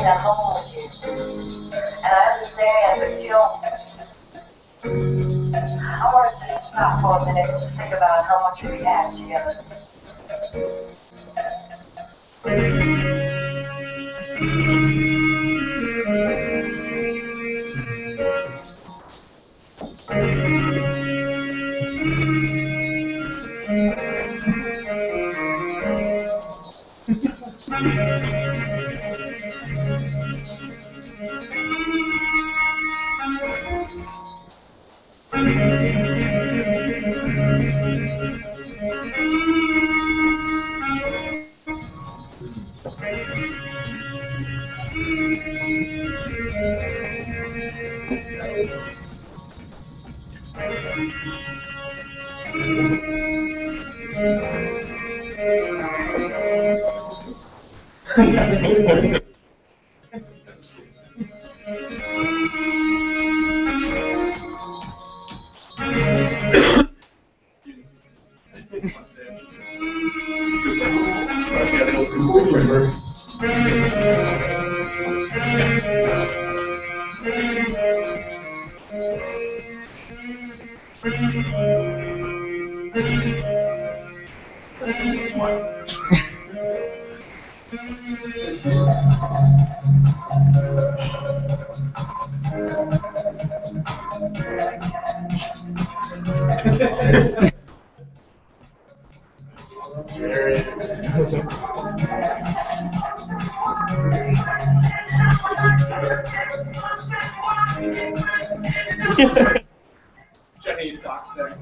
bring that home with you. And I understand, but you don't. I want us to just stop for a minute and just think about how much we have together. Jenny stocks there.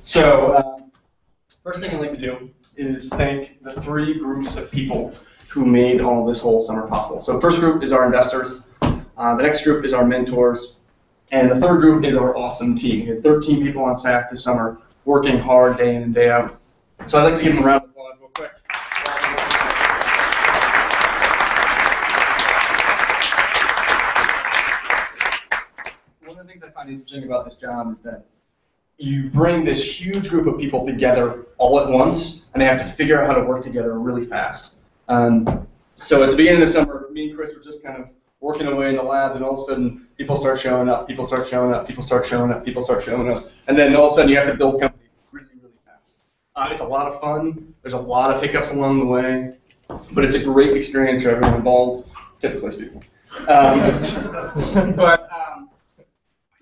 So, first thing I'd like to do is thank the three groups of people who made all this whole summer possible. So, first group is our investors, the next group is our mentors, and the third group is our awesome team. We had 13 people on staff this summer working hard day in and day out. So I'd like to give them a round of applause real quick. One of the things I find interesting about this job is that you bring this huge group of people together all at once, and they have to figure out how to work together really fast. So at the beginning of the summer, me and Chris were just kind of working away in the labs, and all of a sudden, people start showing up, people start showing up, people start showing up, people start showing up, and then all of a sudden, you have to build companies really, really fast. It's a lot of fun. There's a lot of hiccups along the way, but it's a great experience for everyone involved, typically speaking.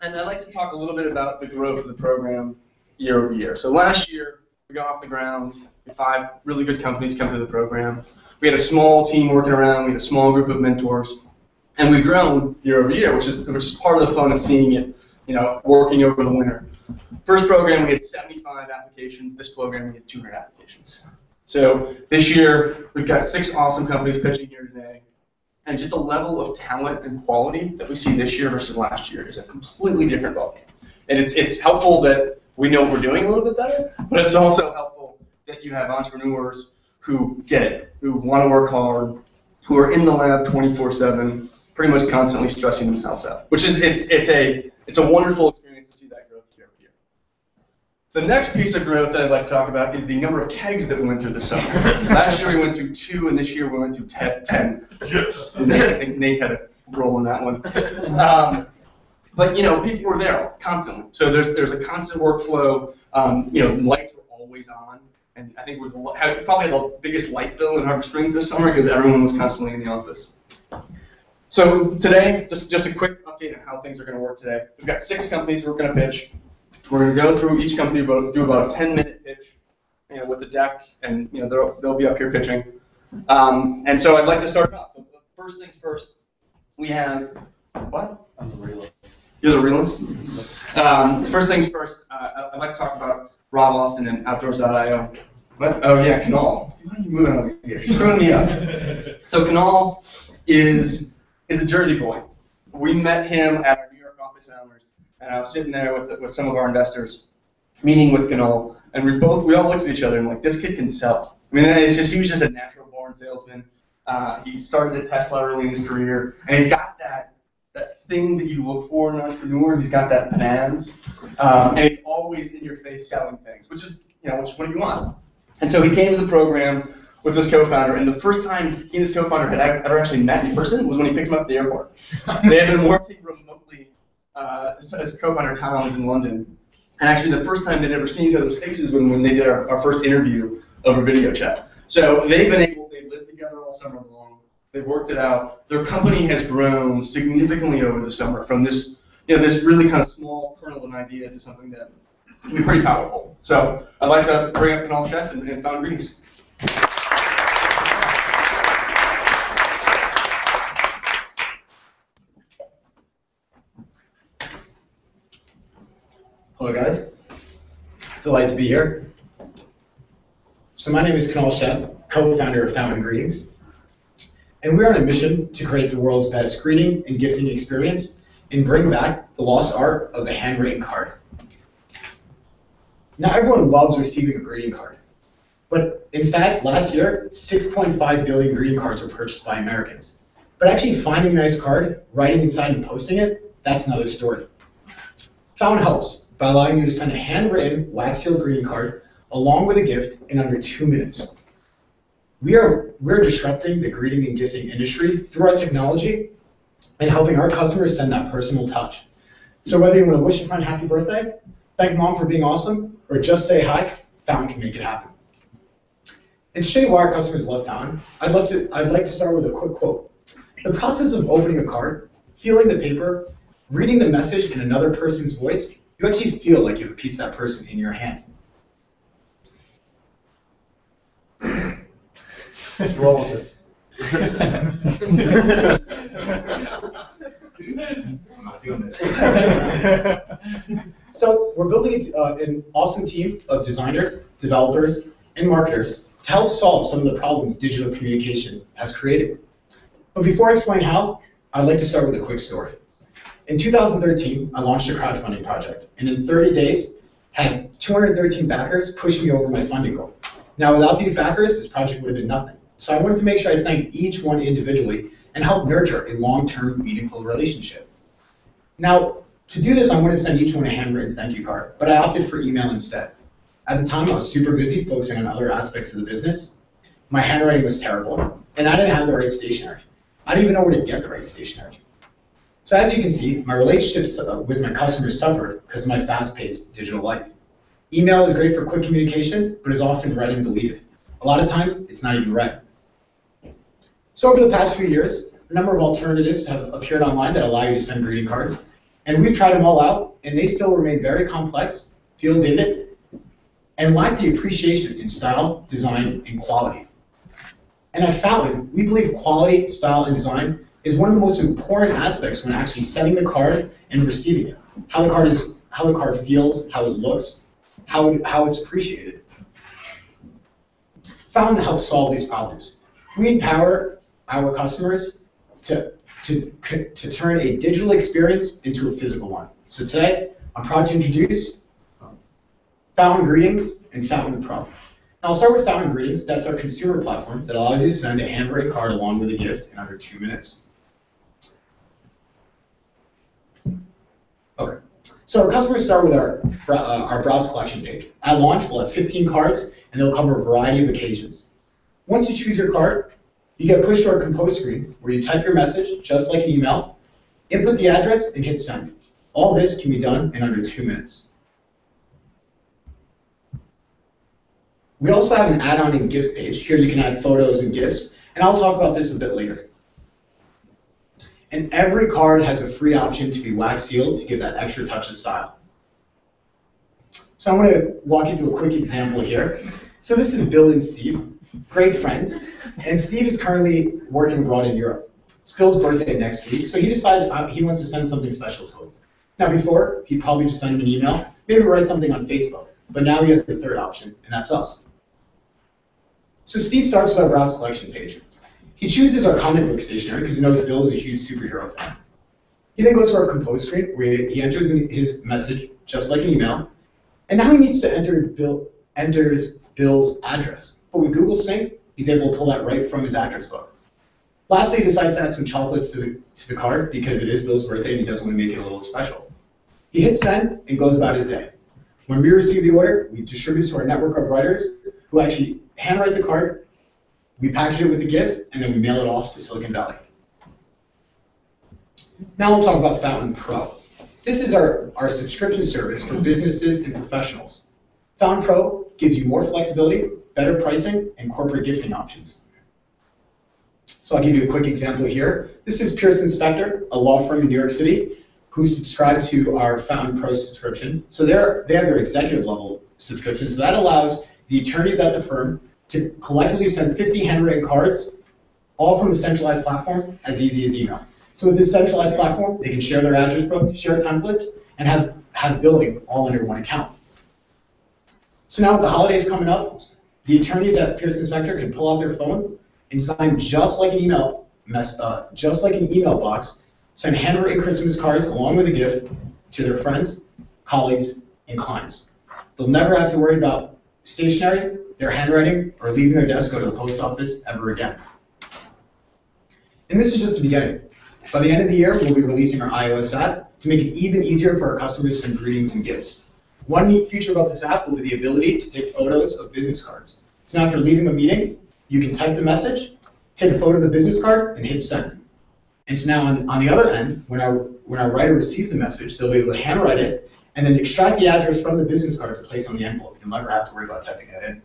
And I'd like to talk a little bit about the growth of the program year over year. So last year, we got off the ground. We had 5 really good companies come through the program. We had a small team working around. We had a small group of mentors. And we've grown year over year, which is part of the fun of seeing it, working over the winter. First program, we had 75 applications. This program, we had 200 applications. So this year, we've got 6 awesome companies pitching here today. And just the level of talent and quality that we see this year versus last year is a completely different ballgame. And it's helpful that we know what we're doing a little bit better, but it's also helpful that you have entrepreneurs who get it, who want to work hard, who are in the lab 24/7, pretty much constantly stressing themselves out. Which is it's a wonderful experience to see that growth year over year. The next piece of growth that I'd like to talk about is the number of kegs that we went through this summer. Last year we went through 2, and this year we went through 10. Yes. I think Nate had a role in that one. But people were there constantly. So there's a constant workflow. Lights were always on, and I think we probably had the biggest light bill in Harbor Springs this summer because everyone was constantly in the office. So today, just a quick update on how things are going to work today. We've got 6 companies we're going to pitch. We're going to go through each company, do about a 10-minute pitch, with a deck, and they'll be up here pitching. And so I'd like to start off. So first things first, we have what? I'm the realist. You're the realist. First things first, I'd like to talk about Rob Austin and Outdoors.io. What? Oh yeah, Canal. Why are you moving over here? You're screwing me up. So Canal is a Jersey boy. We met him at our New York office hours. And I was sitting there with some of our investors, meeting with Canal, and we all looked at each other and like, this kid can sell. I mean, he was just a natural born salesman. He started at Tesla early in his career, and he's got that thing that you look for in an entrepreneur. He's got that pizzazz, and he's always in your face selling things, which is what you want. And so he came to the program with his co-founder, and the first time he and his co-founder had ever actually met in person was when he picked him up at the airport. They had been working remotely. As co-founder Tom was in London, and actually the first time they'd ever seen each other's faces when they did our first interview over video chat. So they've lived together all summer long. They've worked it out. Their company has grown significantly over the summer from this really kind of small kernel of an idea to something that can be pretty powerful. So I'd like to bring up Canal Chef and Found Greetings. Hello guys, delighted to be here. So my name is Kunal Chef, co-founder of Fountain Greetings, and we're on a mission to create the world's best greeting and gifting experience and bring back the lost art of the handwritten card. Now everyone loves receiving a greeting card, but in fact last year 6.5 billion greeting cards were purchased by Americans. But actually finding a nice card, writing inside and posting it, that's another story. Fountain helps by allowing you to send a handwritten, wax-sealed greeting card along with a gift in under 2 minutes. We're disrupting the greeting and gifting industry through our technology and helping our customers send that personal touch. So whether you want to wish a friend happy birthday, thank mom for being awesome, or just say hi, Fountain can make it happen. And to show you why our customers love Fountain, I'd like to start with a quick quote. The process of opening a card, feeling the paper, reading the message in another person's voice, you actually feel like you have a piece of that person in your hand. Roll with it. So we're building an awesome team of designers, developers, and marketers to help solve some of the problems digital communication has created. But before I explain how, I'd like to start with a quick story. In 2013, I launched a crowdfunding project, and in 30 days, had 213 backers push me over my funding goal. Now, without these backers, this project would have been nothing. So I wanted to make sure I thanked each one individually and help nurture a long-term, meaningful relationship. Now, to do this, I wanted to send each one a handwritten thank you card, but I opted for email instead. At the time, I was super busy focusing on other aspects of the business. My handwriting was terrible, and I didn't have the right stationery. I didn't even know where to get the right stationery. So as you can see, my relationships with my customers suffered because of my fast-paced digital life. Email is great for quick communication, but is often read and deleted. A lot of times, it's not even read. So over the past few years, a number of alternatives have appeared online that allow you to send greeting cards, and we've tried them all out, and they still remain very complex, feel dated, and lack the appreciation in style, design, and quality. And at Fountain, we believe quality, style, and design is one of the most important aspects when actually sending the card and receiving it. How the card feels, how it looks, how it's appreciated. Fountain helps solve these problems. We empower our customers to turn a digital experience into a physical one. So today, I'm proud to introduce Fountain Greetings and Fountain Pro. Now I'll start with Fountain Greetings. That's our consumer platform that allows you to send a handwritten card along with a gift in under 2 minutes. Okay. So our customers start with our browse collection page. At launch, we'll have 15 cards, and they'll cover a variety of occasions. Once you choose your card, you get pushed to our compose screen, where you type your message, just like an email, input the address, and hit send. All this can be done in under 2 minutes. We also have an add-on and gift page. Here you can add photos and gifts, and I'll talk about this a bit later. And every card has a free option to be wax sealed to give that extra touch of style. So I'm going to walk you through a quick example here. So this is Bill and Steve, great friends, and Steve is currently working abroad in Europe. It's Bill's birthday next week, so he decides he wants to send something special to us. Now before, he'd probably just send him an email, maybe write something on Facebook, but now he has the third option, and that's us. So Steve starts with our browse collection page. He chooses our comic book stationery because he knows Bill is a huge superhero fan. He then goes to our compose screen where he enters in his message just like an email, and now he needs to enter Bill's address. But with Google Sync, he's able to pull that right from his address book. Lastly, he decides to add some chocolates to the card because it is Bill's birthday and he doesn't want to make it a little special. He hits send and goes about his day. When we receive the order, we distribute it to our network of writers who actually handwrite the card, we package it with the gift, and then we mail it off to Silicon Valley. Now we'll talk about Fountain Pro. This is our subscription service for businesses and professionals. Fountain Pro gives you more flexibility, better pricing, and corporate gifting options. So I'll give you a quick example here. This is Pearson Spector, a law firm in New York City, who subscribed to our Fountain Pro subscription. So they have their executive level subscription, so that allows the attorneys at the firm to collectively send 50 handwritten cards, all from a centralized platform, as easy as email. So with this centralized platform, they can share their address book, share templates, and have billing all under one account. So now with the holidays coming up, the attorneys at Pearson Spector can pull out their phone and sign just like an email box, send handwritten Christmas cards along with a gift to their friends, colleagues, and clients. They'll never have to worry about stationery, their handwriting, or leaving their desk to go to the post office ever again. And this is just the beginning. By the end of the year, we'll be releasing our iOS app to make it even easier for our customers to send greetings and gifts. One neat feature about this app will be the ability to take photos of business cards. So now after leaving a meeting, you can type the message, take a photo of the business card, and hit send. And so now on the other end, when our writer receives the message, they'll be able to handwrite it and then extract the address from the business card to place on the envelope. You'll never have to worry about typing that in.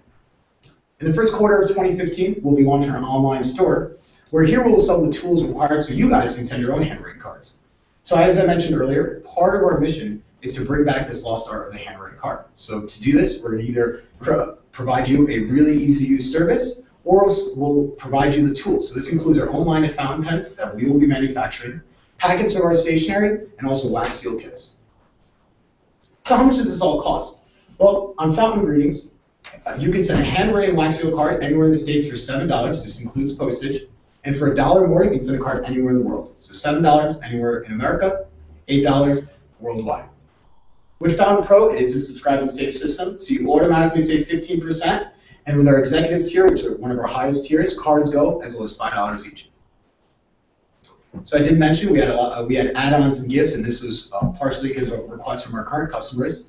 In the first quarter of 2015, we'll be launching our online store, where here we'll sell the tools required so you guys can send your own handwritten cards. So as I mentioned earlier, part of our mission is to bring back this lost art of the handwritten card. So to do this, we're going to either provide you a really easy-to-use service, or we'll provide you the tools. So this includes our own line of fountain pens that we will be manufacturing, packets of our stationery, and also wax seal kits. So how much does this all cost? Well, on Fountain Greetings, you can send a handwritten wax seal card anywhere in the States for $7. This includes postage. And for $1 more, you can send a card anywhere in the world. So $7 anywhere in America, $8 worldwide. With Fountain Pro, it is a subscribe and save system, so you automatically save 15%. And with our executive tier, which is one of our highest tiers, cards go as low as $5 each. So I did mention we had add-ons and gifts, and this was partially because of requests from our current customers.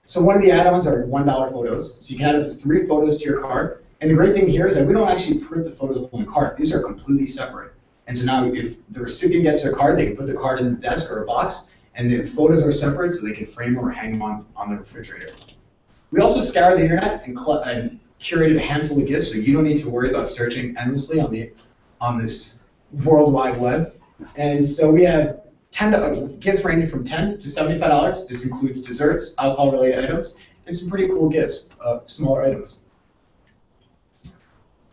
So one of the add-ons are $1 photos. So you can add up to 3 photos to your card. And the great thing here is that we don't actually print the photos on the card. These are completely separate. And so now if the recipient gets their card, they can put the card in the desk or a box, and the photos are separate so they can frame them or hang them on the refrigerator. We also scour the internet and curated a handful of gifts, so you don't need to worry about searching endlessly on this World Wide Web. And so we have gifts ranging from $10 to $75. This includes desserts, alcohol-related items, and some pretty cool gifts, smaller items.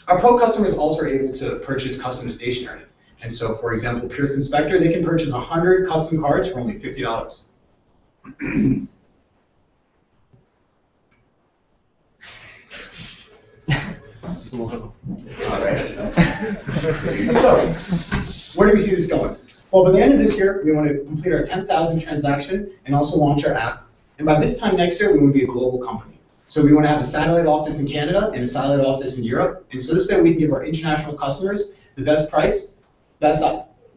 Our Pro customers also are able to purchase custom stationery. And so, for example, Pearson Spector, they can purchase 100 custom cards for only $50. All right. So, where do we see this going? Well, by the end of this year, we want to complete our 10,000 transaction and also launch our app. And by this time next year, we want to be a global company. So we want to have a satellite office in Canada and a satellite office in Europe. And so this way we can give our international customers the best price, best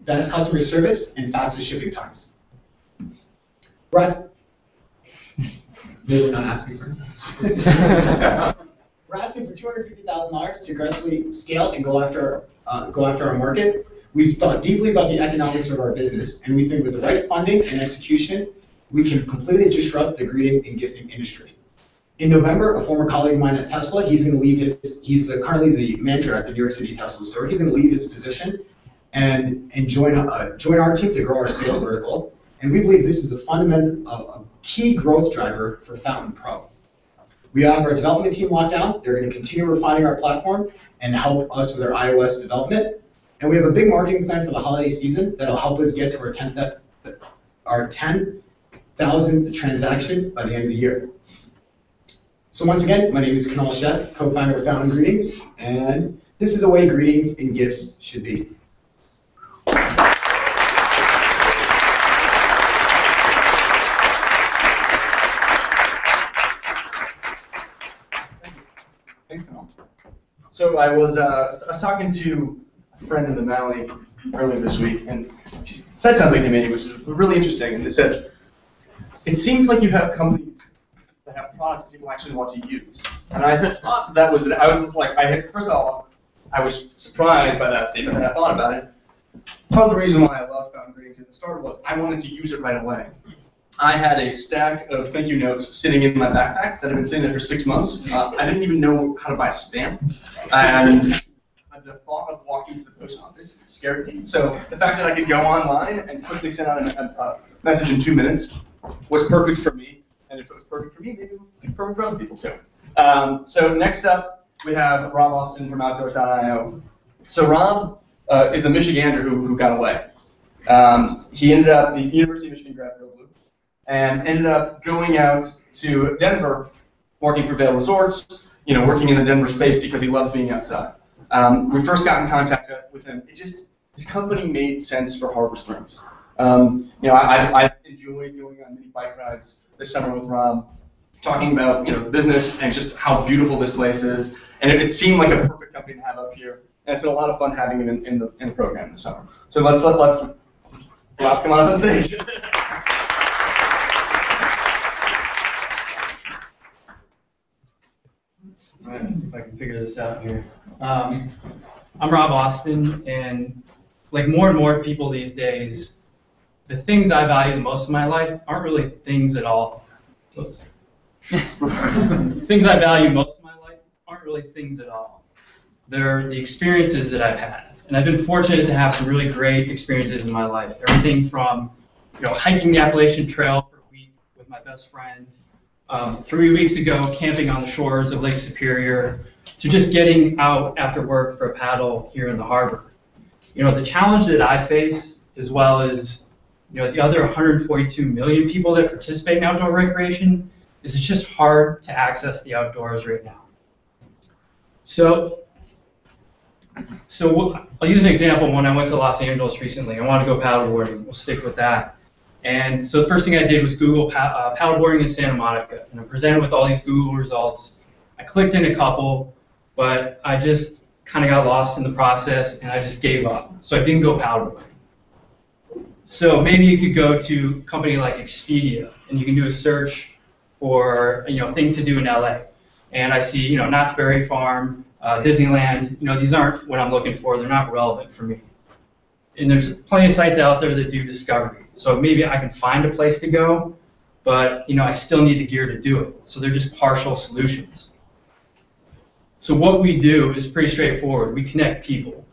customer service, and fastest shipping times. Maybe we're not asking for it. We're asking for $250,000 to aggressively scale and go after our market. We've thought deeply about the economics of our business, and we think with the right funding and execution, we can completely disrupt the greeting and gifting industry. In November, a former colleague of mine at Tesla, he's currently the manager at the New York City Tesla store. He's going to leave his position and join our team to grow our sales vertical. And we believe this is a key growth driver for Fountain Pro. We have our development team locked down. They're going to continue refining our platform and help us with our iOS development. And we have a big marketing plan for the holiday season that'll help us get to our 10,000th transaction by the end of the year. So once again, my name is Kunal Sheth, co-founder of Fountain Greetings, and this is the way greetings and gifts should be. Thanks, Kunal. So I was talking to a friend in the Valley earlier this week, and she said something to me which was really interesting. And they said, "It seems like you have companies that have products that people actually want to use." And I thought that was it. I was just like, first of all, I was surprised by that statement, and I thought about it. Part of the reason why I loved Fountain Greetings at the start was I wanted to use it right away. I had a stack of thank you notes sitting in my backpack that had been sitting there for 6 months. I didn't even know how to buy a stamp, and the thought of walking to the post office scared me. So the fact that I could go online and quickly send out a message in 2 minutes was perfect for me. And if it was perfect for me, maybe it would be perfect for other people too. So next up, we have Rob Austin from Outdoors.io. So Rob is a Michigander who got away. He ended up the University of Michigan grad program, and ended up going out to Denver, working for Vail Resorts, working in the Denver space because he loved being outside. We first got in contact with him. His company made sense for Harbor Springs. I enjoyed going on mini bike rides this summer with Rob, talking about the business and just how beautiful this place is. And it seemed like a perfect company to have up here. And it's been a lot of fun having him in the program this summer. So let's Rob, come on up on stage. All right, let's see if I can figure this out here. I'm Rob Austin, and like more and more people these days, the things I value the most in my life aren't really things at all. Things I value most in my life aren't really things at all. They're the experiences that I've had. And I've been fortunate to have some really great experiences in my life. Everything from hiking the Appalachian Trail for a week with my best friend, 3 weeks ago camping on the shores of Lake Superior, to just getting out after work for a paddle here in the harbor. The challenge that I face, as well as the other 142 million people that participate in outdoor recreation, is it's just hard to access the outdoors right now. So I'll use an example. When I went to Los Angeles recently, I wanted to go paddleboarding. We'll stick with that. And so the first thing I did was Google paddleboarding in Santa Monica, and I'm presented with all these Google results. I clicked in a couple, but I just kind of got lost in the process, and I just gave up. So I didn't go paddleboarding. So maybe you could go to a company like Expedia, and you can do a search for things to do in LA. And I see Knott's Berry Farm, Disneyland. These aren't what I'm looking for. They're not relevant for me. And there's plenty of sites out there that do discovery. So maybe I can find a place to go, but I still need the gear to do it. So they're just partial solutions. So what we do is pretty straightforward. We connect people.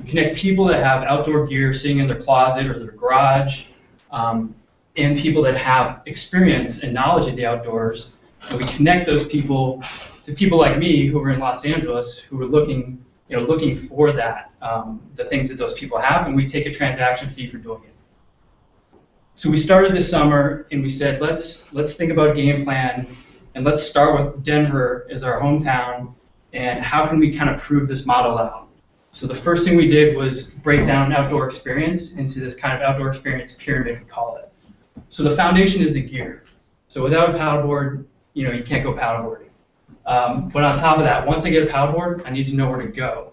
We connect people that have outdoor gear sitting in their closet or their garage, and people that have experience and knowledge of the outdoors. And we connect those people to people like me who are in Los Angeles who are looking for that, the things that those people have, and we take a transaction fee for doing it. So we started this summer, and we said, let's think about a game plan, and let's start with Denver as our hometown, and how can we kind of prove this model out? So the first thing we did was break down outdoor experience into this kind of outdoor experience pyramid, we call it. So the foundation is the gear. So without a paddleboard, you can't go paddleboarding. But on top of that, once I get a paddleboard, I need to know where to go.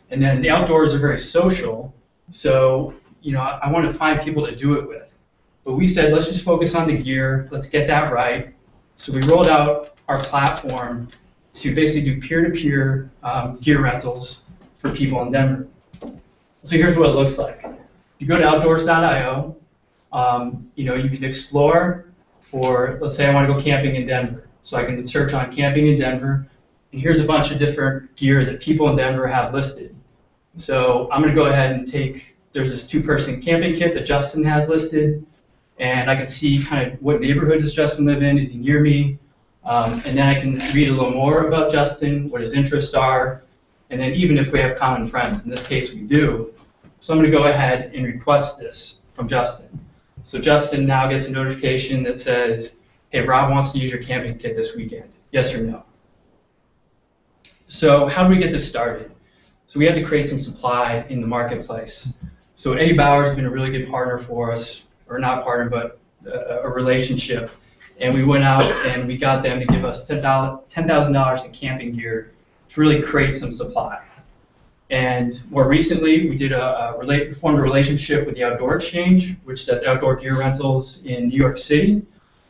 And then the outdoors are very social, so I want to find people to do it with. But we said, let's just focus on the gear, let's get that right. So we rolled out our platform to basically do peer-to-peer gear rentals for people in Denver. So here's what it looks like. If you go to outdoors.io, you can explore for, let's say I want to go camping in Denver. So I can search on camping in Denver, and here's a bunch of different gear that people in Denver have listed. So I'm going to go ahead and there's this 2-person camping kit that Justin has listed, and I can see kind of what neighborhood does Justin live in, is he near me, and then I can read a little more about Justin, what his interests are, and then even if we have common friends, in this case we do. So I'm going to go ahead and request this from Justin. So Justin now gets a notification that says, hey, Rob wants to use your camping kit this weekend, yes or no? So how do we get this started? So we had to create some supply in the marketplace. So Eddie Bauer has been a really good partner for us, or not partner, but a relationship. And we went out and we got them to give us $10,000 in camping gear to really create some supply. And more recently, we formed a relationship with the Outdoor Exchange, which does outdoor gear rentals in New York City,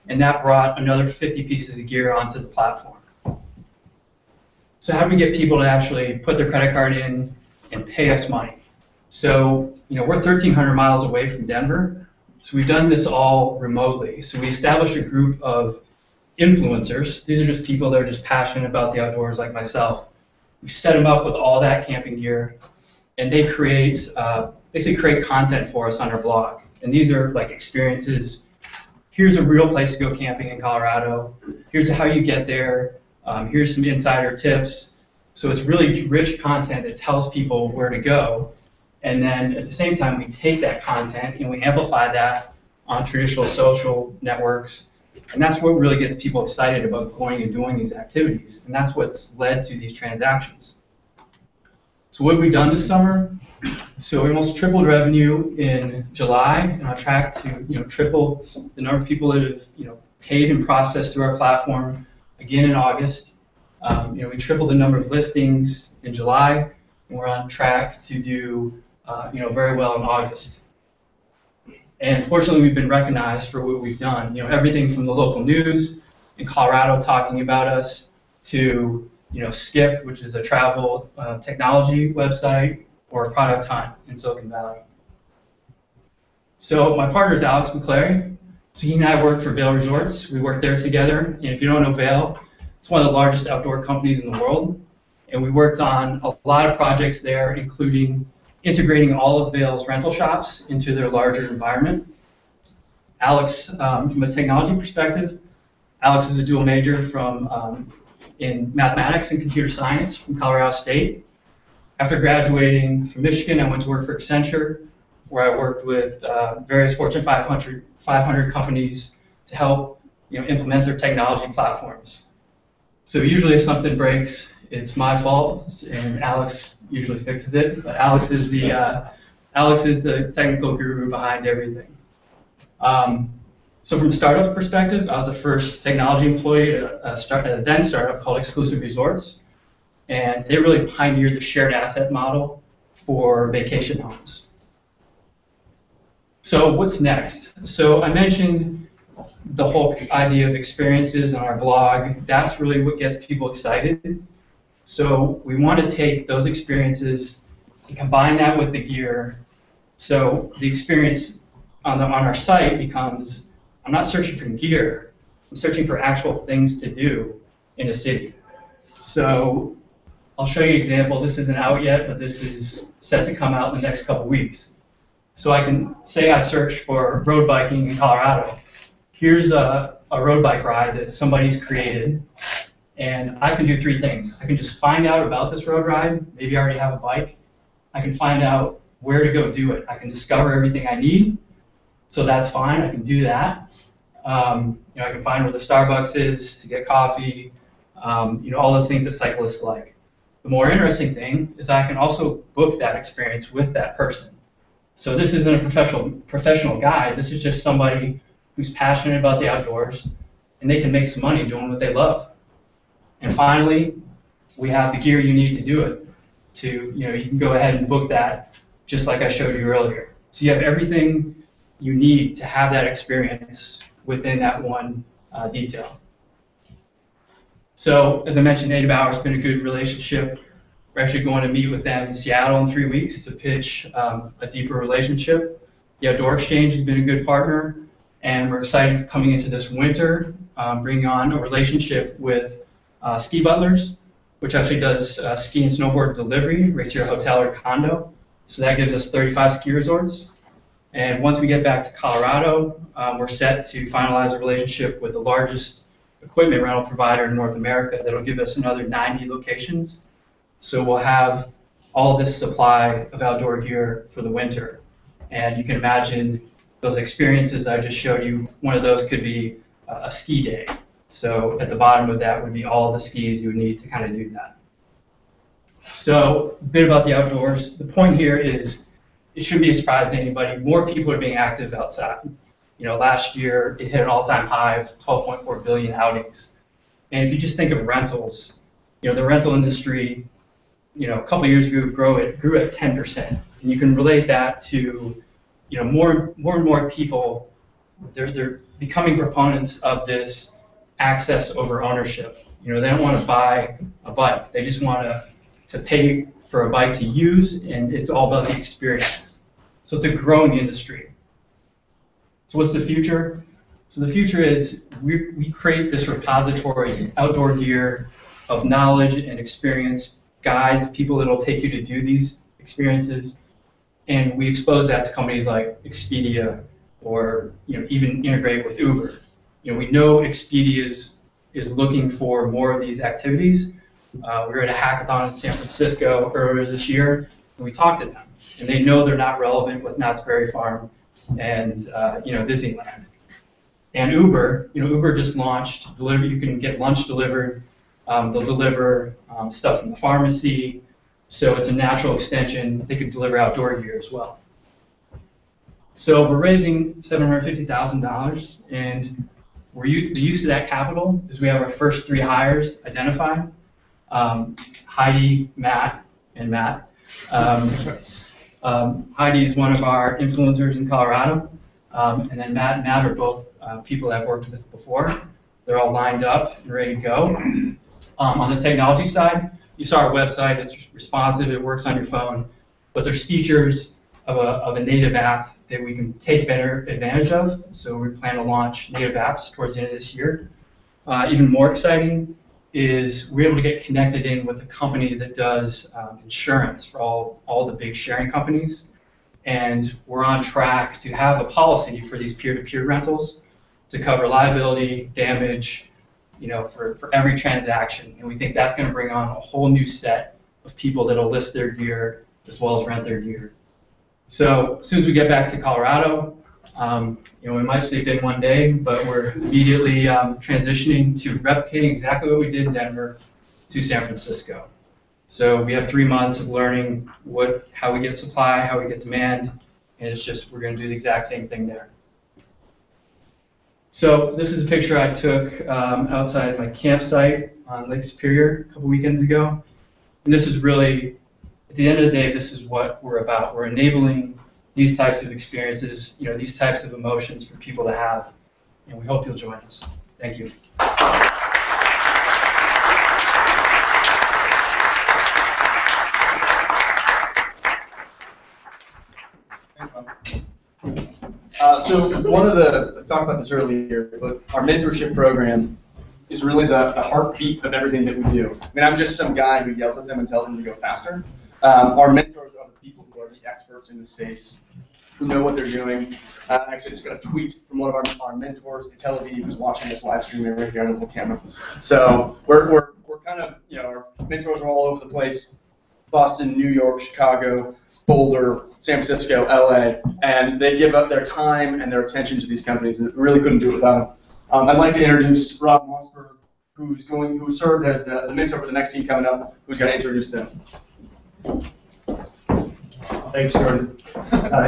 and that brought another 50 pieces of gear onto the platform. So how do we get people to actually put their credit card in and pay us money? So, we're 1,300 miles away from Denver, so we've done this all remotely. So we established a group of influencers. These are just people that are just passionate about the outdoors like myself. We set them up with all that camping gear, and they basically create content for us on our blog. And these are like experiences. Here's a real place to go camping in Colorado. Here's how you get there. Here's some insider tips. So it's really rich content that tells people where to go. And then at the same time, we take that content and we amplify that on traditional social networks. And that's what really gets people excited about going and doing these activities. And that's what's led to these transactions. So what have we done this summer? So we almost tripled revenue in July, and on track to triple the number of people that have paid and processed through our platform again in August. We tripled the number of listings in July, and we're on track to do very well in August. And fortunately, we've been recognized for what we've done. Everything from the local news in Colorado talking about us to Skift, which is a travel technology website, or Product Hunt in Silicon Valley. So my partner is Alex McClary. So he and I work for Vail Resorts. We work there together. And if you don't know Vail, it's one of the largest outdoor companies in the world. And we worked on a lot of projects there, including integrating all of Vail's rental shops into their larger environment. Alex, from a technology perspective, Alex is a dual major in mathematics and computer science from Colorado State. After graduating from Michigan, I went to work for Accenture, where I worked with various Fortune 500 companies to help implement their technology platforms. So usually if something breaks, it's my fault, and Alex usually fixes it. But Alex is the technical guru behind everything. So from a startup perspective, I was the first technology employee at a then startup called Exclusive Resorts. And they really pioneered the shared asset model for vacation homes. So what's next? So I mentioned the whole idea of experiences on our blog. That's really what gets people excited. So we want to take those experiences and combine that with the gear. So the experience on our site becomes, I'm not searching for gear, I'm searching for actual things to do in a city. So I'll show you an example. This isn't out yet, but this is set to come out in the next couple weeks. So I can say I search for road biking in Colorado. Here's a road bike ride that somebody's created, and I can do 3 things. I can just find out about this road ride. Maybe I already have a bike. I can find out where to go do it. I can discover everything I need, so that's fine. I can do that. I can find where the Starbucks is to get coffee. All those things that cyclists like. The more interesting thing is I can also book that experience with that person. So this isn't a professional guide. This is just somebody who's passionate about the outdoors, and they can make some money doing what they love. And finally, we have the gear you need to do it. You can go ahead and book that just like I showed you earlier. So you have everything you need to have that experience within that one detail. So as I mentioned, Native Hour's been a good relationship. We're actually going to meet with them in Seattle in 3 weeks to pitch a deeper relationship. The Outdoor Exchange has been a good partner, and we're excited coming into this winter, bringing on a relationship with Ski Butlers, which actually does ski and snowboard delivery right to your hotel or condo. So that gives us 35 ski resorts. And once we get back to Colorado, we're set to finalize a relationship with the largest equipment rental provider in North America that'll give us another 90 locations. So we'll have all this supply of outdoor gear for the winter. And you can imagine those experiences I just showed you. One of those could be a ski day. So at the bottom of that would be all the skis you would need to kind of do that. So a bit about the outdoors. The point here is it shouldn't be a surprise to anybody. More people are being active outside. You know, last year it hit an all-time high of 12.4 billion outings. And if you just think of rentals, you know, the rental industry, you know, a couple of years ago grew at 10%. And you can relate that to, you know, more and more people, they're becoming proponents of this access over ownership. You know, they don't want to buy a bike. They just want to pay for a bike to use, and it's all about the experience. So it's a growing industry. So what's the future? So the future is we create this repository, outdoor gear of knowledge and experience, guides, people that will take you to do these experiences, and we expose that to companies like Expedia or, you know, even integrate with Uber. You know, we know Expedia is looking for more of these activities. We were at a hackathon in San Francisco earlier this year, and we talked to them, and they know they're not relevant with Knott's Berry Farm and you know, Disneyland. And Uber, you know, Uber just launched delivery. You can get lunch delivered. They'll deliver stuff from the pharmacy, so it's a natural extension. They could deliver outdoor gear as well. So we're raising $750,000, and the use of that capital is we have our first 3 hires identified. Heidi, Matt, and Matt. Heidi is one of our influencers in Colorado, and then Matt and Matt are both people I've worked with before. They're all lined up and ready to go. On the technology side, you saw our website. It's responsive. It works on your phone. But there's features of a native app that we can take better advantage of. So we plan to launch native apps towards the end of this year. Even more exciting is we're able to get connected in with a company that does insurance for all the big sharing companies. And we're on track to have a policy for these peer-to-peer rentals to cover liability, damage, you know, for every transaction. And we think that's going to bring on a whole new set of people that'll list their gear as well as rent their gear. So as soon as we get back to Colorado, you know, we might sleep in one day, but we're immediately transitioning to replicating exactly what we did in Denver to San Francisco. So we have 3 months of learning how we get supply, how we get demand, and it's just we're going to do the exact same thing there. So this is a picture I took outside my campsite on Lake Superior a couple weekends ago. And this is really, at the end of the day, this is what we're about. We're enabling these types of experiences, you know, these types of emotions for people to have. And we hope you'll join us. Thank you. So I talked about this earlier, but our mentorship program is really the heartbeat of everything that we do. I mean, I'm just some guy who yells at them and tells them to go faster. Our mentors are the people who are the experts in this space, who know what they're doing. I actually just got a tweet from one of our mentors, Tel Aviv, who's watching this live stream right here on the little camera. So we're kind of, you know, our mentors are all over the place. Boston, New York, Chicago, Boulder, San Francisco, LA, and they give up their time and their attention to these companies. And really couldn't do it without them. I'd like to introduce Rob Mossberg, who served as the mentor for the next team coming up, who's going to introduce them. Thanks, Jordan.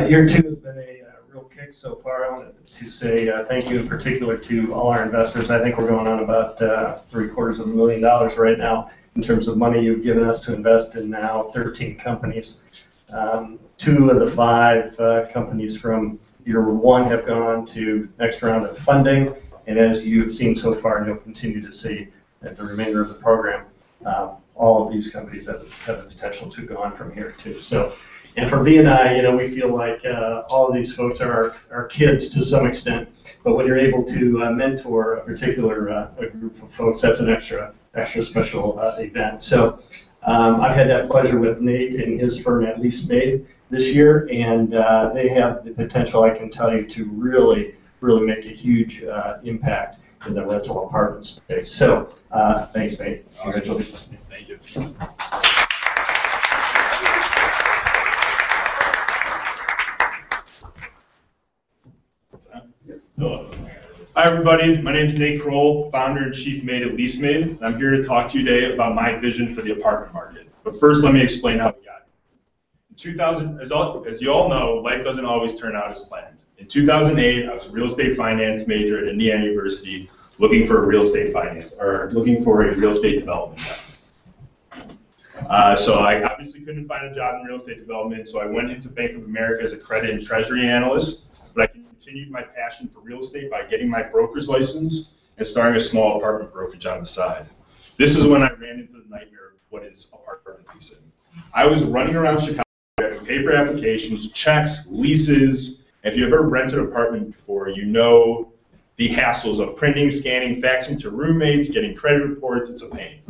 Year 2 has been a real kick so far. I wanted to say thank you in particular to all our investors. I think we're going on about $750,000 right now in terms of money you've given us to invest in now 13 companies. 2 of the 5 companies from year 1 have gone to next round of funding, and as you've seen so far, and you'll continue to see, at the remainder of the program, all of these companies have the potential to go on from here too. So, and for BNI, we feel like all of these folks are our kids to some extent, but when you're able to mentor a particular a group of folks, that's an extra special event. So I've had that pleasure with Nate and his firm at BlueMed this year, and they have the potential, I can tell you, to really make a huge impact in the rental apartment space. So thanks, Nate. Congratulations. Thank you. Hello. Hi everybody, my name is Nate Kroll, founder and chief mate at BlueMed, and I'm here to talk to you today about my vision for the apartment market. But first, let me explain how we got it. In 2000, as you all know, life doesn't always turn out as planned. In 2008, I was a real estate finance major at Indiana University, looking for a real estate development job. So I obviously couldn't find a job in real estate development, so I went into Bank of America as a credit and treasury analyst, but I continued my passion for real estate by getting my broker's license and starting a small apartment brokerage on the side. This is when I ran into the nightmare of what is apartment leasing. I was running around Chicago, paper applications, checks, leases. If you've ever rented an apartment before, you know the hassles of printing, scanning, faxing to roommates, getting credit reports. It's a pain.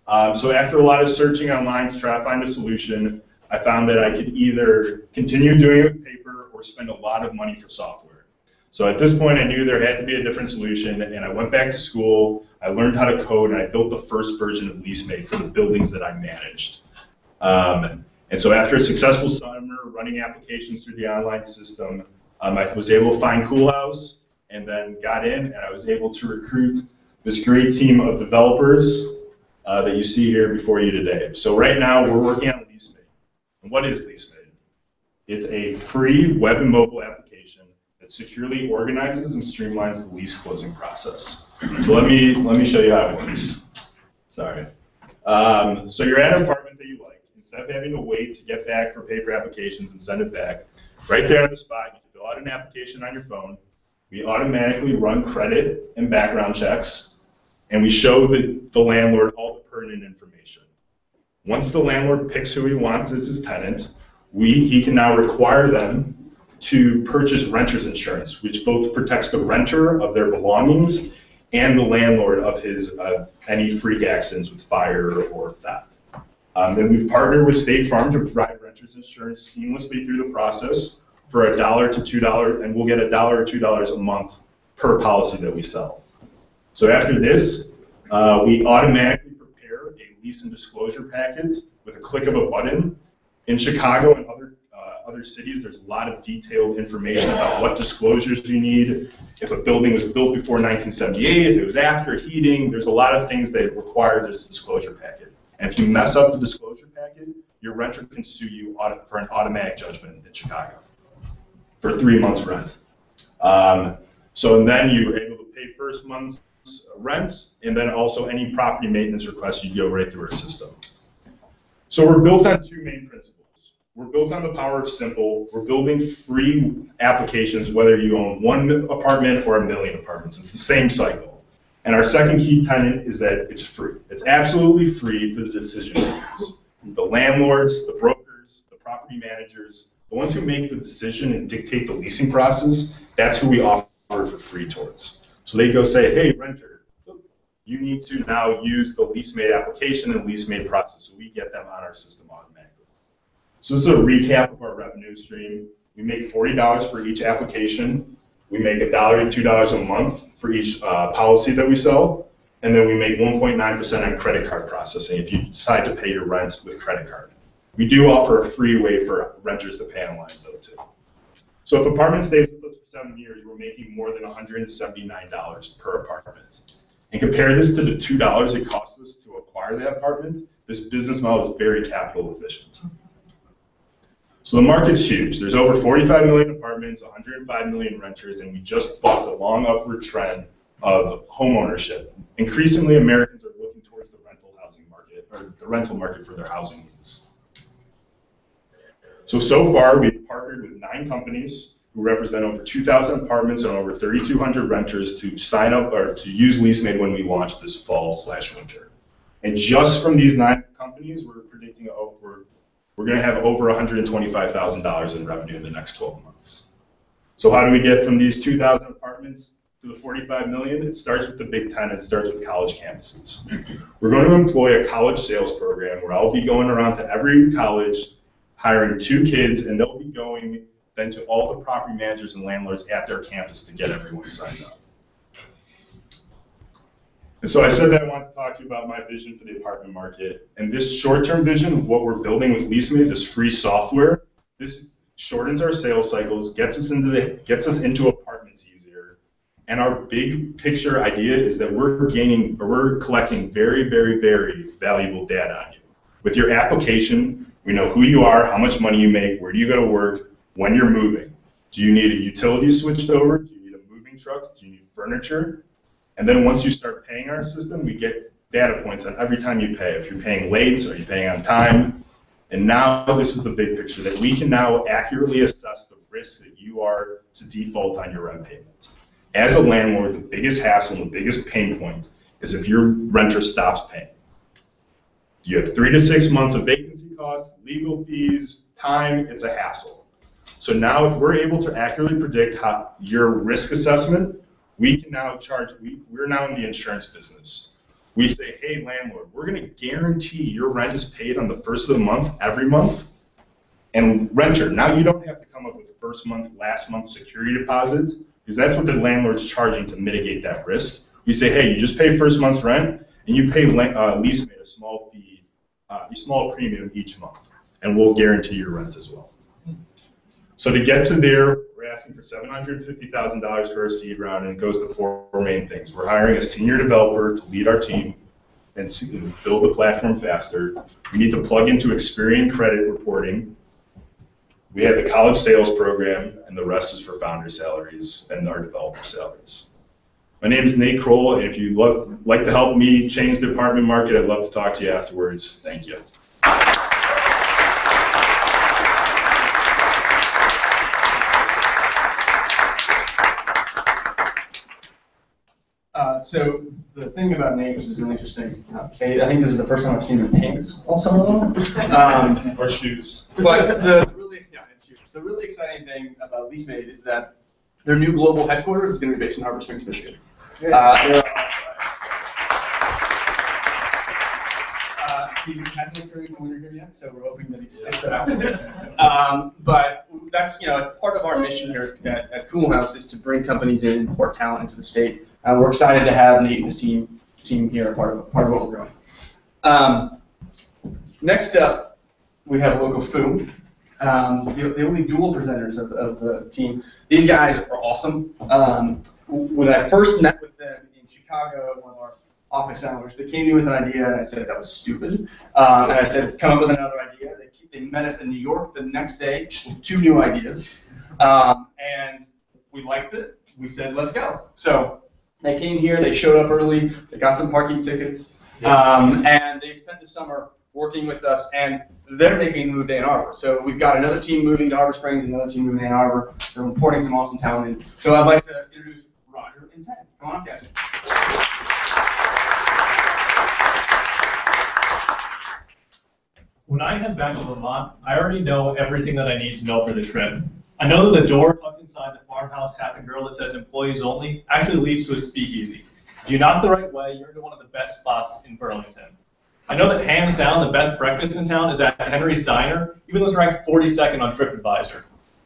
So after a lot of searching online to try to find a solution, I found that I could either continue doing it with paper or spend a lot of money for software. So at this point, I knew there had to be a different solution, and I went back to school, I learned how to code, and I built the first version of BlueMed for the buildings that I managed. And so after a successful summer running applications through the online system, I was able to find Coolhouse, and then got in, and I was able to recruit this great team of developers that you see here before you today. So right now, we're working on BlueMed. And what is BlueMed? It's a free web and mobile application that securely organizes and streamlines the lease closing process. So let me show you how it works. Sorry. So you're at an apartment that you like. Instead of having to wait to get back for paper applications and send it back, right there on the spot, you can fill out an application on your phone. We automatically run credit and background checks, and we show the landlord all the pertinent information. Once the landlord picks who he wants as his tenant, he can now require them to purchase renter's insurance, which both protects the renter of their belongings and the landlord of any freak accidents with fire or theft. Then we've partnered with State Farm to provide renter's insurance seamlessly through the process for $1 to $2, and we'll get $1 or $2 a month per policy that we sell. So after this, we automatically prepare a lease and disclosure packet with a click of a button. In Chicago and other cities, there's a lot of detailed information about what disclosures you need. If a building was built before 1978, if it was after heating, there's a lot of things that require this disclosure packet. And if you mess up the disclosure packet, your renter can sue you for an automatic judgment in Chicago for 3 months rent. So then you're able to pay first month's rent, and then also any property maintenance requests, you go right through our system. So we're built on two main principles. We're built on the power of simple. We're building free applications, whether you own 1 apartment or 1 million apartments. It's the same cycle. And our second key tenet is that it's free. It's absolutely free to the decision makers. The landlords, the brokers, the property managers, the ones who make the decision and dictate the leasing process, that's who we offer for free towards. So they go say, hey, renter, you need to now use the BlueMed application and BlueMed process, so we get them on our system automatically. So this is a recap of our revenue stream. We make $40 for each application. We make $1 to $2 a month for each policy that we sell. And then we make 1.9% on credit card processing if you decide to pay your rent with credit card. We do offer a free way for renters to pay online though too. So if apartment stays with us for 7 years, we're making more than $179 per apartment. And compare this to the $2 it costs us to acquire that apartment, this business model is very capital efficient. So the market's huge. There's over 45 million apartments, 105 million renters, and we just bucked a long upward trend of home ownership. Increasingly, Americans are looking towards the rental housing market, or the rental market for their housing needs. So far, we've partnered with 9 companies who represent over 2,000 apartments and over 3,200 renters to sign up or to use LeaseMade when we launch this fall/winter. And just from these 9 companies, we're predicting we're going to have over $125,000 in revenue in the next 12 months. So how do we get from these 2,000 apartments to the 45 million? It starts with the Big Ten. It starts with college campuses. We're going to employ a college sales program where I'll be going around to every college, hiring 2 kids, and they'll be going then to all the property managers and landlords at their campus to get everyone signed up. And so I said that I wanted to talk to you about my vision for the apartment market. And this short-term vision of what we're building with LeaseMade, this free software, this shortens our sales cycles, gets us into apartments easier. And our big picture idea is that we're collecting very, very, very valuable data on you. With your application, we know who you are, how much money you make, where do you go to work, when you're moving. Do you need a utility switched over? Do you need a moving truck? Do you need furniture? And then once you start paying our system, we get data points on every time you pay. If you're paying late, are you paying on time? And now this is the big picture, that we can now accurately assess the risk that you are to default on your rent payment. As a landlord, the biggest hassle and the biggest pain point is if your renter stops paying. You have 3 to 6 months of vacancy costs, legal fees, time, it's a hassle. So now if we're able to accurately predict your risk assessment, we can now we're now in the insurance business. We say, hey landlord, we're gonna guarantee your rent is paid on the first of the month, every month. And renter, now you don't have to come up with first month, last month security deposits, because that's what the landlord's charging to mitigate that risk. We say, hey, you just pay first month's rent, and you pay LeaseMade a small fee, a small premium each month, and we'll guarantee your rent as well. So to get to there, we're asking for $750,000 for our seed round, and it goes to 4 main things. We're hiring a senior developer to lead our team and build the platform faster. We need to plug into Experian credit reporting. We have the college sales program, and the rest is for founder salaries and our developer salaries. My name is Nate Kroll, and if you'd like to help me change the apartment market, I'd love to talk to you afterwards. Thank you. So the thing about Nate, which is really interesting, I think this is the first time I've seen him pants all summer long. Or shoes. But the really exciting thing about LeaseMade is that their new global headquarters is going to be based in Harbor Springs, Michigan. He hasn't experienced a winter here yet, so we're hoping that he sticks it out. But that's, it's part of our mission here at Coolhouse is to bring companies in and import talent into the state. We're excited to have Nate and his team here, part of what we're doing. Next up, we have local food. The only dual presenters of the team. These guys are awesome. When I first met with them in Chicago, one of our office hours, they came to me with an idea, and I said that was stupid. And I said, come up with another idea. They met us in New York the next day with 2 new ideas, and we liked it. We said, let's go. So they came here. They showed up early. They got some parking tickets, and they spent the summer working with us, and they're making the move to Ann Arbor. So we've got another team moving to Harbor Springs, another team moving to Ann Arbor. They're importing some awesome talent in. So I'd like to introduce Roger and Ted. Come on up, guys. When I head back to Vermont, I already know everything that I need to know for the trip. I know that the door tucked inside the farmhouse cap and grill that says employees only actually leads to a speakeasy. If you knock the right way, you're into one of the best spots in Burlington. I know that hands down the best breakfast in town is at Henry's Diner, even though it's ranked 42nd on TripAdvisor.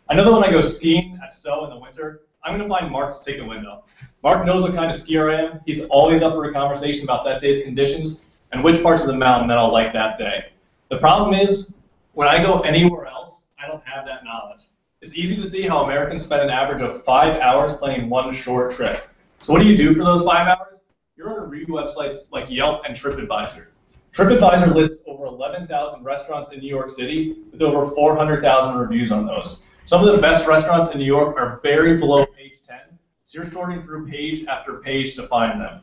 I know that when I go skiing at Stowe in the winter, I'm going to find Mark's ticket window. Mark knows what kind of skier I am. He's always up for a conversation about that day's conditions and which parts of the mountain that I'll like that day. The problem is, when I go anywhere else, I don't have that knowledge. It's easy to see how Americans spend an average of 5 hours planning one short trip. So what do you do for those 5 hours? You're on review websites like Yelp and TripAdvisor. TripAdvisor lists over 11,000 restaurants in New York City with over 400,000 reviews on those. Some of the best restaurants in New York are buried below page 10, so you're sorting through page after page to find them.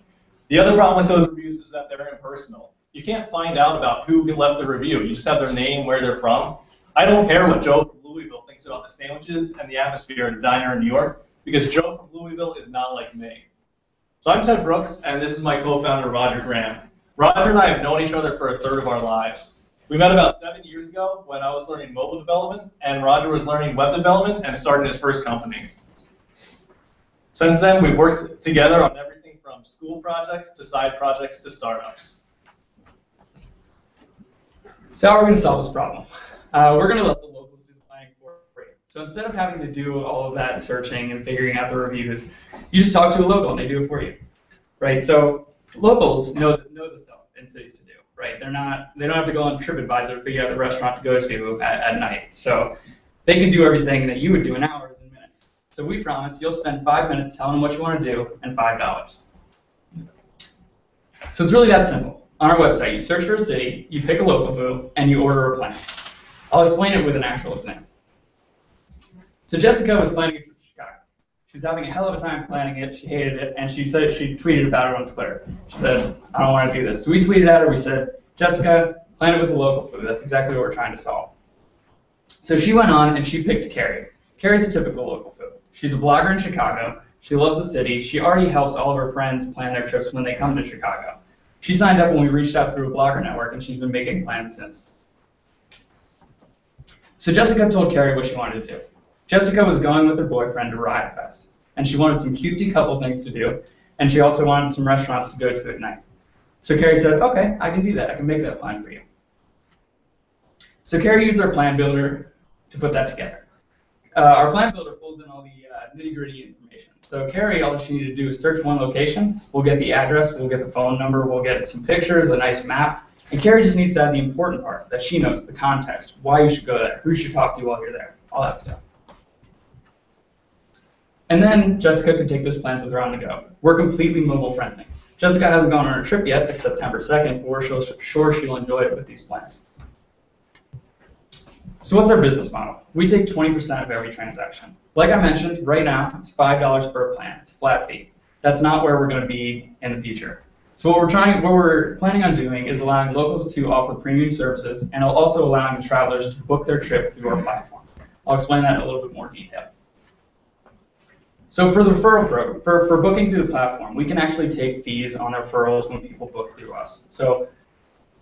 The other problem with those reviews is that they're impersonal. You can't find out about who left the review. You just have their name, where they're from. I don't care what Joe from Louisville thinks things about the sandwiches and the atmosphere at a diner in New York, because Joe from Louisville is not like me. So I'm Ted Brooks, and this is my co-founder, Roger Graham. Roger and I have known each other for a third of our lives. We met about 7 years ago when I was learning mobile development, and Roger was learning web development and starting his first company. Since then, we've worked together on everything from school projects to side projects to startups. So how are we going to solve this problem? We're going to let the locals do the planning for you. So instead of having to do all of that searching and figuring out the reviews, you just talk to a local and they do it for you, right? So locals know the stuff in cities to do, right? They don't have to go on TripAdvisor to figure out the restaurant to go to at night. So they can do everything that you would do in hours and minutes. So we promise you'll spend 5 minutes telling them what you want to do and $5. So it's really that simple. On our website, you search for a city, you pick a local food, and you order a plan. I'll explain it with an actual example. So Jessica was planning a trip to Chicago. She was having a hell of a time planning it, she hated it, and she said she tweeted about it on Twitter. She said, I don't want to do this. So we tweeted at her, we said, Jessica, plan it with a local food. That's exactly what we're trying to solve. So she went on and she picked Carrie. Carrie's a typical local food. She's a blogger in Chicago. She loves the city. She already helps all of her friends plan their trips when they come to Chicago. She signed up when we reached out through a blogger network, and she's been making plans since. So Jessica told Carrie what she wanted to do. Jessica was going with her boyfriend to Riot Fest, and she wanted some cutesy couple things to do, and she also wanted some restaurants to go to at night. So Carrie said, okay, I can do that. I can make that plan for you. So Carrie used our plan builder to put that together. Our plan builder pulls in all the nitty-gritty information. So Carrie, all she needed to do is search one location. We'll get the address, we'll get the phone number, we'll get some pictures, a nice map. And Carrie just needs to add the important part, that she knows, the context, why you should go there, who you should talk to while you're there, all that stuff. And then Jessica could take those plans with her on the go. We're completely mobile friendly. Jessica hasn't gone on her trip yet, it's September 2nd, but we're sure she'll enjoy it with these plans. So what's our business model? We take 20% of every transaction. Like I mentioned, right now, it's $5 per plan. It's a flat fee. That's not where we're going to be in the future. So what we're planning on doing is allowing locals to offer premium services, and also allowing the travelers to book their trip through our platform. I'll explain that in a little bit more detail. So for the referral program, for booking through the platform, we can actually take fees on their referrals when people book through us. So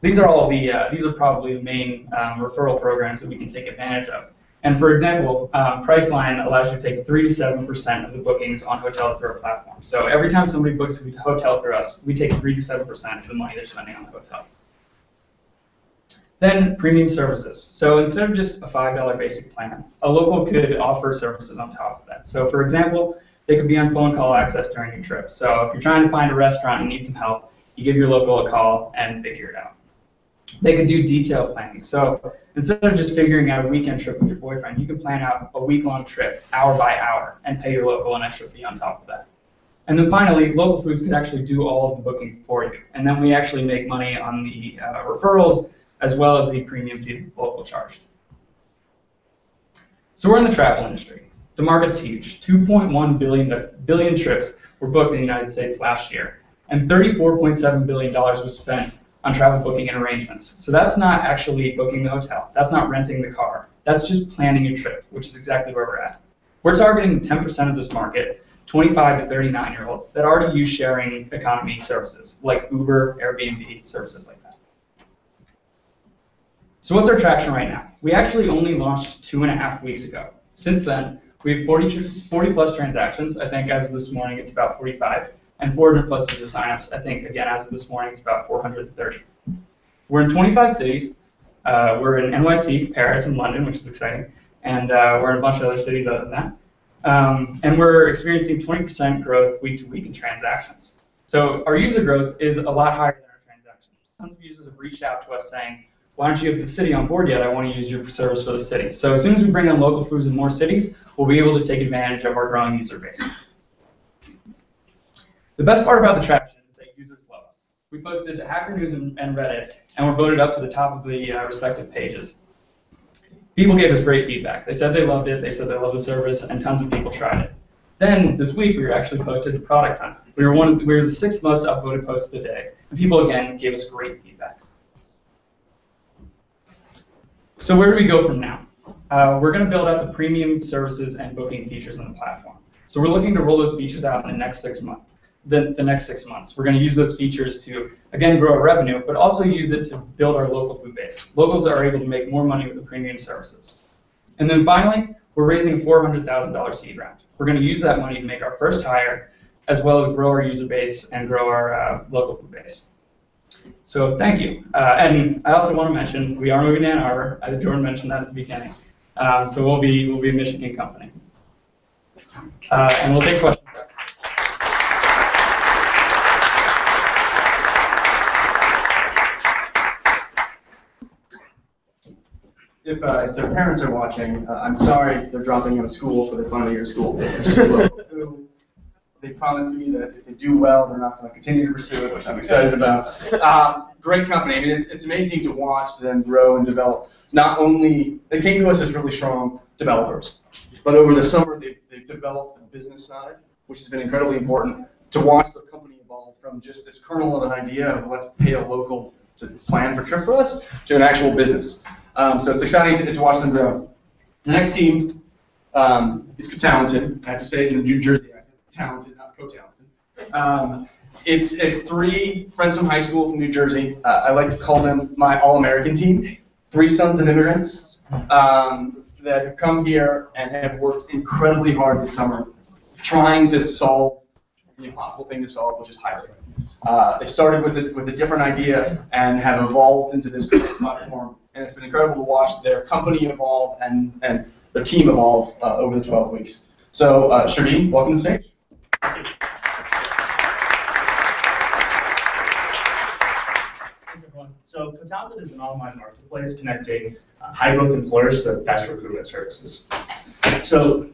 these are probably the main referral programs that we can take advantage of. And for example, Priceline allows you to take 3 to 7% of the bookings on hotels through our platform. So every time somebody books a hotel through us, we take 3 to 7% of the money they're spending on the hotel. Then premium services. So instead of just a $5 basic plan, a local could offer services on top of that. So for example, they could be on phone call access during your trip. So if you're trying to find a restaurant and need some help, you give your local a call and figure it out. They could do detailed planning. So instead of just figuring out a weekend trip with your boyfriend, you can plan out a week-long trip, hour by hour, and pay your local an extra fee on top of that. And then finally, local foods could actually do all of the booking for you. And then we actually make money on the referrals as well as the premium fee local charged. So we're in the travel industry. The market's huge. 2.1 billion trips were booked in the United States last year, and $34.7 billion was spent on travel booking and arrangements. So that's not actually booking the hotel. That's not renting the car. That's just planning your trip, which is exactly where we're at. We're targeting 10% of this market, 25 to 39-year-olds that already use sharing economy services like Uber, Airbnb, services like that. So what's our traction right now? We actually only launched 2.5 weeks ago. Since then, we have 40 plus transactions. I think as of this morning, it's about 45. And 400 plus user signups. I think, again, as of this morning, it's about 430. We're in 25 cities. We're in NYC, Paris, and London, which is exciting. And we're in a bunch of other cities other than that. And we're experiencing 20% growth week to week in transactions. So our user growth is a lot higher than our transactions. Tons of users have reached out to us saying, why don't you have the city on board yet? I want to use your service for the city. So as soon as we bring in local foods in more cities, we'll be able to take advantage of our growing user base. The best part about the traction is that users love us. We posted Hacker News and Reddit, and we're voted up to the top of the respective pages. People gave us great feedback. They said they loved it, they said they loved the service, and tons of people tried it. Then, this week, we were actually posted to Product Hunt. We were the 6th most upvoted post of the day, and people, again, gave us great feedback. So where do we go from now? we're going to build out the premium services and booking features on the platform. So we're looking to roll those features out in the next 6 months. The next 6 months. We're going to use those features to, again, grow our revenue, but also use it to build our local food base. Locals are able to make more money with the premium services. And then finally, we're raising a $400,000 seed round. We're going to use that money to make our first hire, as well as grow our user base and grow our local food base. So thank you. And I also want to mention, we are moving to Ann Arbor. Jordan mentioned that at the beginning. So we'll be a Michigan company. And we'll take questions. If their parents are watching, I'm sorry they're dropping out of school for their final year school. They promised me that if they do well, they're not going to continue to pursue it, which I'm excited about. Great company. I mean, it's amazing to watch them grow and develop. Not only, they came to us as really strong developers, but over the summer they've developed a business side, which has been incredibly important to watch the company evolve from just this kernel of an idea of let's pay a local to plan for a trip for us to an actual business. So it's exciting to watch them grow. The next team is talented. I have to say it in the New Jersey accent. Talented, not co-talented. It's 3 friends from high school from New Jersey. I like to call them my all-American team. 3 sons of immigrants that have come here and have worked incredibly hard this summer trying to solve the impossible thing to solve, which is hiring. They started with a different idea and have evolved into this great platform. And it's been incredible to watch their company evolve and their team evolve over the 12 weeks. So, Shardeen, welcome to the stage. Thanks, everyone. So, Cotalented is an online marketplace connecting high-growth employers to the best recruitment services. So,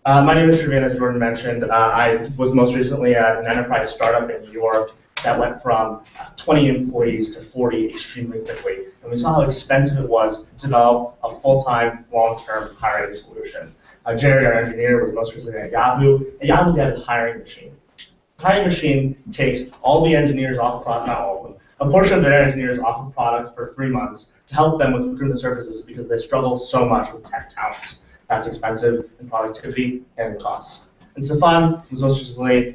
my name is Shardeen, as Jordan mentioned. I was most recently at an enterprise startup in New York that went from 20 employees to 40 extremely quickly. And we saw how expensive it was to develop a full-time, long-term hiring solution. Jerry, our engineer, was most recently at Yahoo. At Yahoo, they had a hiring machine. The hiring machine takes all the engineers off product, not all of them, a portion of their engineers off of product for 3 months to help them with recruitment services because they struggle so much with tech talent. That's expensive in productivity and in costs. And Stefan was most recently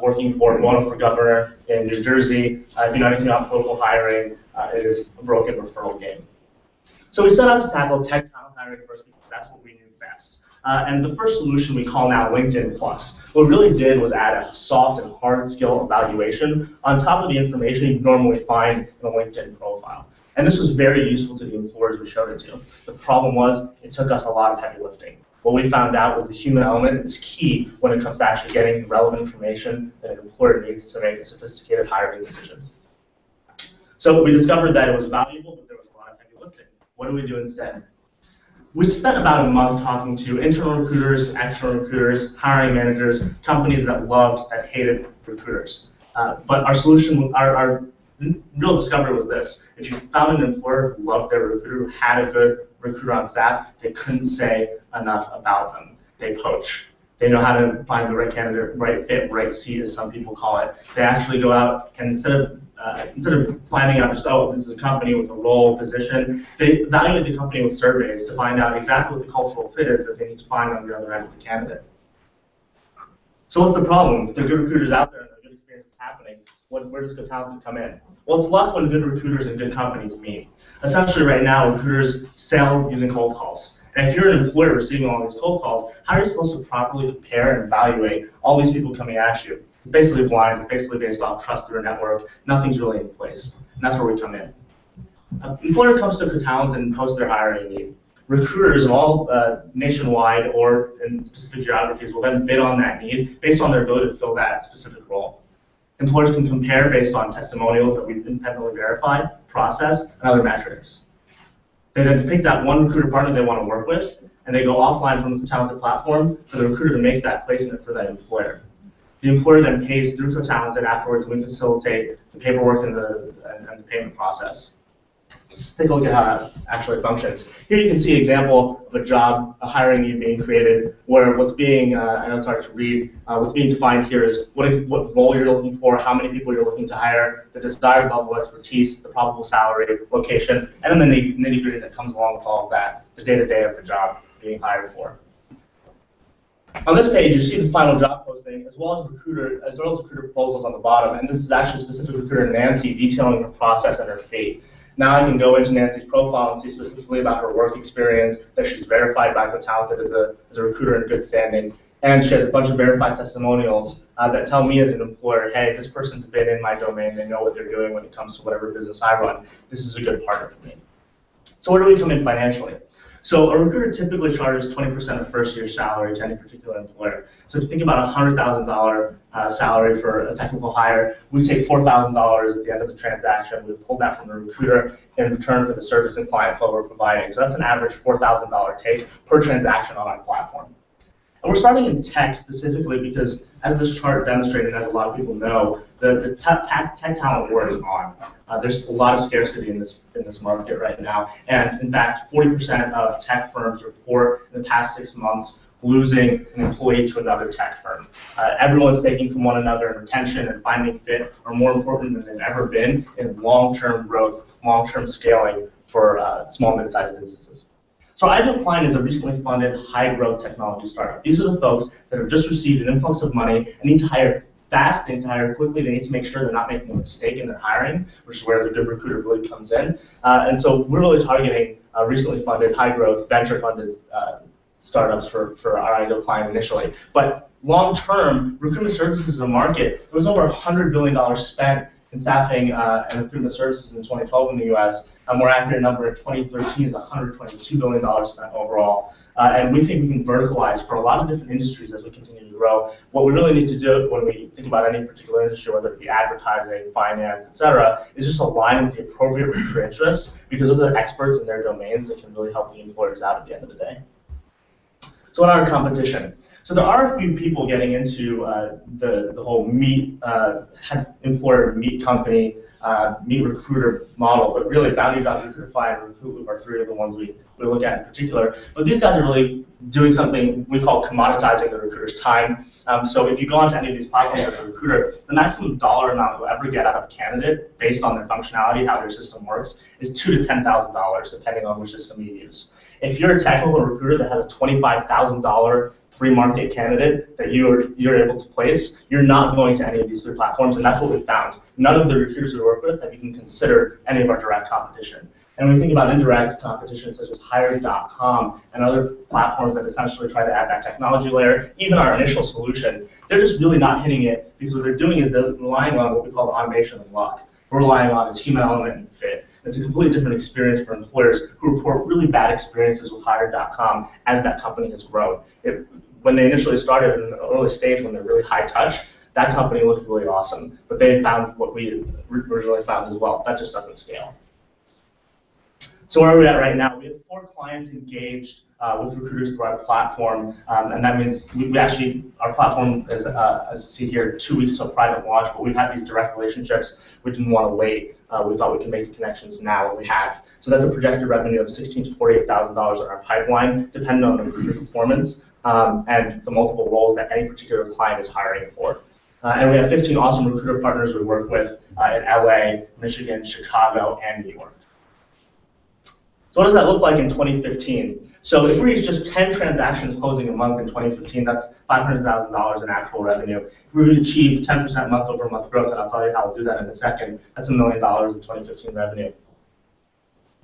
working for Governor in New Jersey. If you know anything about political hiring, it is a broken referral game. So we set out to tackle tech talent hiring first because that's what we knew best. And the first solution we call now LinkedIn Plus. What we really did was add a soft and hard skill evaluation on top of the information you normally find in a LinkedIn profile. And this was very useful to the employers we showed it to. The problem was it took us a lot of heavy lifting. What we found out was the human element is key when it comes to actually getting the relevant information that an employer needs to make a sophisticated hiring decision. So we discovered that it was valuable, but there was a lot of heavy lifting. What do we do instead? We spent about a month talking to internal recruiters, external recruiters, hiring managers, companies that loved and hated recruiters. But our solution, our real discovery was this. If you found an employer who loved their recruiter, who had a good recruiter on staff, they couldn't say enough about them. They poach. They know how to find the right candidate, right fit, right seat, as some people call it. They actually go out and instead of finding out just, oh, this is a company with a role, position, they evaluate the company with surveys to find out exactly what the cultural fit is that they need to find on the other end of the candidate. So what's the problem? If there are good recruiters out there and a good experience is happening, where does Cotalented come in? Well, it's luck when good recruiters and good companies meet. Essentially, right now, recruiters sell using cold calls. And if you're an employer receiving all these cold calls, how are you supposed to properly compare and evaluate all these people coming at you? It's basically blind. It's basically based off trust through a network. Nothing's really in place. And that's where we come in. An employer comes to Cotalented and posts their hiring need. Recruiters of all nationwide or in specific geographies will then bid on that need based on their ability to fill that specific role. Employers can compare based on testimonials that we've independently verified, processed, and other metrics. They then pick that one recruiter partner they want to work with, and they go offline from the Cotalented platform for the recruiter to make that placement for that employer. The employer then pays through Cotalented afterwards, and we facilitate the paperwork and the payment process. Let's take a look at how that actually functions. Here you can see an example of a job, a hiring need being created, where what's being, I know it's hard to read, what's being defined here is what role you're looking for, how many people you're looking to hire, the desired level of expertise, the probable salary, location, and then the nitty-gritty that comes along with all of that, the day-to-day of the job being hired for. On this page, you see the final job posting, as well as recruiter proposals on the bottom, and this is actually specific recruiter Nancy detailing her process and her fee. Now I can go into Nancy's profile and see specifically about her work experience, that she's verified by Coolhouse as a recruiter in good standing, and she has a bunch of verified testimonials that tell me as an employer, hey, this person's been in my domain, they know what they're doing when it comes to whatever business I run. This is a good partner for me. So where do we come in financially? So a recruiter typically charges 20% of first year's salary to any particular employer. So if you think about a $100,000 salary for a technical hire, we take $4,000 at the end of the transaction. We pull that from the recruiter in return for the service and client flow we're providing. So that's an average $4,000 take per transaction on our platform. And we're starting in tech specifically because, as this chart demonstrated, as a lot of people know, the tech talent war is on. There's a lot of scarcity in this market right now, and in fact, 40% of tech firms report in the past 6 months losing an employee to another tech firm. Everyone's taking from one another, and retention and finding fit are more important than they've ever been in long-term growth, long-term scaling for small, mid-sized businesses. So Ideal Client is a recently funded high-growth technology startup. These are the folks that have just received an influx of money and need to hire fast, they need to hire quickly, they need to make sure they're not making a mistake in their hiring, which is where the good recruiter really comes in. And so we're really targeting recently funded, high-growth, venture-funded startups for our Ideal Client initially. But long-term, recruitment services is a market. There was over $100 billion spent in staffing and recruitment services in 2012 in the US. A more accurate number in 2013 is $122 billion spent overall. And we think we can verticalize for a lot of different industries as we continue to grow. What we really need to do when we think about any particular industry, whether it be advertising, finance, et cetera, is just align with the appropriate recruiter interests, because those are experts in their domains that can really help the employers out at the end of the day. So what are our competition? So there are a few people getting into the whole employer meet company, meet recruiter model, but really Bounty Jobs, Recruitify, and Recruit Loop are three of the ones we look at in particular. But these guys are really doing something we call commoditizing the recruiter's time. So if you go onto any of these platforms as a recruiter, the maximum dollar amount you'll ever get out of a candidate based on their functionality, how their system works, is $2,000 to $10,000, depending on which system you use. If you're a technical recruiter that has a $25,000 free market candidate that you're able to place, you're not going to any of these three platforms, and that's what we found. None of the recruiters we work with have even considered any of our direct competition. And when we think about indirect competition, such as Hired.com and other platforms that essentially try to add that technology layer, even our initial solution, they're just really not hitting it, because what they're doing is they're relying on what we call the automation and luck. We're relying on is human element and fit. It's a completely different experience for employers who report really bad experiences with Hired.com as that company has grown. When they initially started in the early stage, when they're really high touch, that company looked really awesome. But they found what we originally found as well. That just doesn't scale. So where are we at right now? We have 4 clients engaged with recruiters through our platform, and that means we actually, our platform is, as you see here, 2 weeks to a private launch, but we've had these direct relationships. We didn't want to wait. We thought we could make the connections now, and we have. So that's a projected revenue of $16,000 to $48,000 in our pipeline, depending on the recruiter performance and the multiple roles that any particular client is hiring for. And we have 15 awesome recruiter partners we work with in LA, Michigan, Chicago, and New York. So what does that look like in 2015? So if we reach just 10 transactions closing a month in 2015, that's $500,000 in actual revenue. If we achieve 10% month-over-month growth, and I'll tell you how I'll do that in a second, that's $1 million in 2015 revenue.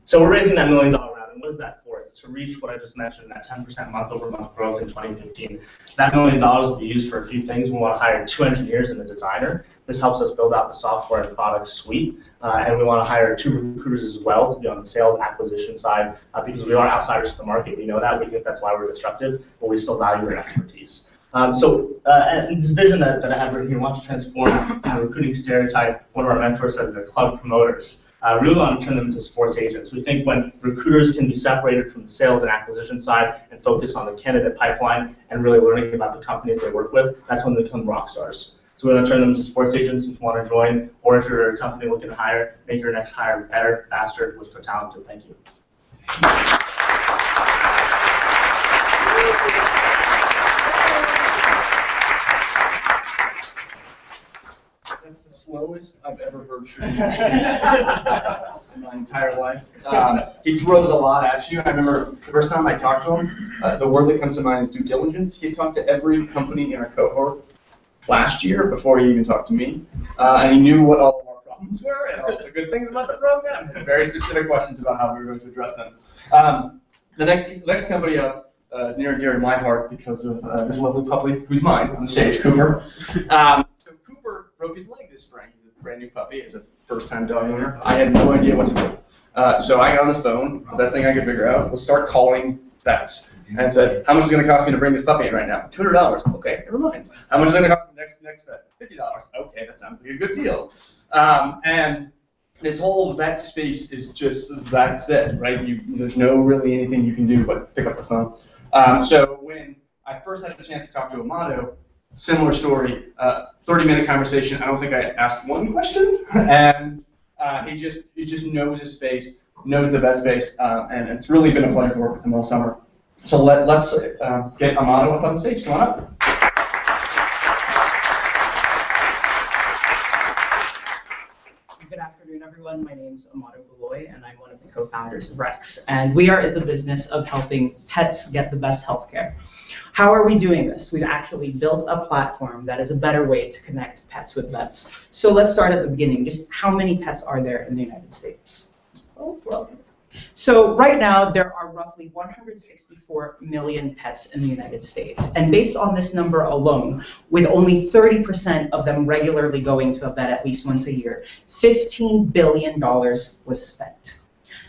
So we're raising that $1 million round, and what is that for? It's to reach what I just mentioned, that 10% month-over-month growth in 2015. That $1 million will be used for a few things. We want to hire 2 engineers and a designer. This helps us build out the software and product suite. And we want to hire 2 recruiters as well to be on the sales acquisition side, because we are outsiders to the market. We know that. We think that's why we're disruptive, but we still value our expertise. And this vision that I have written here, wants to transform the recruiting stereotype. One of our mentors says they're club promoters. Really want to turn them into sports agents. We think when recruiters can be separated from the sales and acquisition side and focus on the candidate pipeline and really learning about the companies they work with, that's when they become rock stars. So we're going to turn them into sports agents if you want to join, or if you're a company looking to hire, make your next hire better, faster with Cotalented. Thank you. That's the slowest I've ever heard Shereen speak in my entire life. He throws a lot at you. I remember the first time I talked to him, the word that comes to mind is due diligence. He talked to every company in our cohort last year before he even talked to me, and he knew what all of our problems were and all the good things about the program, and very specific questions about how we were going to address them. The next company up is near and dear to my heart because of this lovely puppy, who's mine on the stage, Cooper. So Cooper broke his leg this spring. He's a brand new puppy. He's a first-time dog owner. I had no idea what to do. So I got on the phone. The best thing I could figure out was start calling vets and said, how much is it going to cost me to bring this puppy in right now? $200. Okay, never mind. How much is it going to cost me next vet? $50. Okay, that sounds like a good deal. And this whole vet space is just, that's it, right? There's no really anything you can do but pick up the phone. So when I first had a chance to talk to Amato, similar story, 30-minute conversation. I don't think I asked one question, and he just knows his space, knows the vet space, and it's really been a pleasure to work with him all summer. So let's get Amato up on the stage. Come on up. Good afternoon, everyone. My name is Amato Galoy, and I'm one of the co-founders of Rex. And we are in the business of helping pets get the best healthcare. How are we doing this? We've actually built a platform that is a better way to connect pets with vets. So let's start at the beginning. Just how many pets are there in the United States? Oh, well. So right now, there are roughly 164 million pets in the United States. And based on this number alone, with only 30% of them regularly going to a vet at least once a year, $15 billion was spent.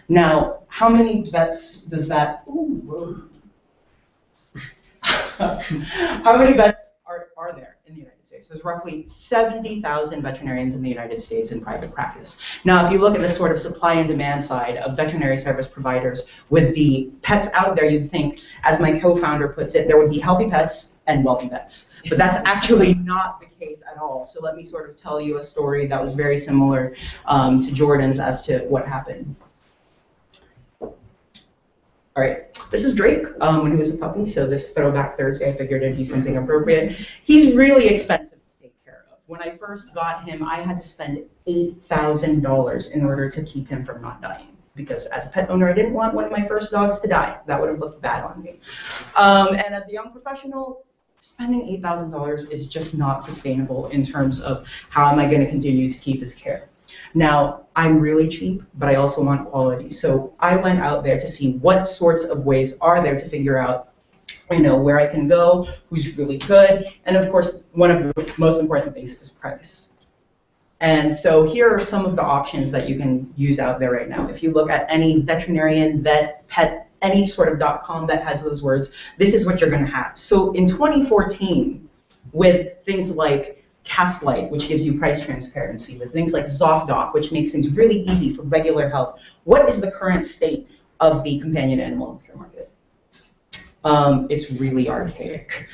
Now, how many vets does that... Ooh, whoa. How many vets are there in the United States? There's roughly 70,000 veterinarians in the United States in private practice. Now, if you look at the sort of supply and demand side of veterinary service providers, with the pets out there, you'd think, as my co-founder puts it, there would be healthy pets and wealthy pets. But that's actually not the case at all. So let me sort of tell you a story that was very similar to Jordan's as to what happened. All right, this is Drake when he was a puppy, so this Throwback Thursday, I figured it'd be something appropriate. He's really expensive to take care of. When I first got him, I had to spend $8,000 in order to keep him from not dying. Because as a pet owner, I didn't want one of my first dogs to die. That would have looked bad on me. And as a young professional, spending $8,000 is just not sustainable in terms of how am I going to continue to keep his care. Now, I'm really cheap, but I also want quality. So I went out there to see what sorts of ways are there to figure out, where I can go, who's really good, and of course, one of the most important things is price. And so here are some of the options that you can use out there right now. If you look at any veterinarian, vet, pet, any sort of .com that has those words, this is what you're going to have. So in 2014, with things like Castlight, which gives you price transparency, with things like ZocDoc, which makes things really easy for regular health. What is the current state of the companion animal care market? It's really archaic.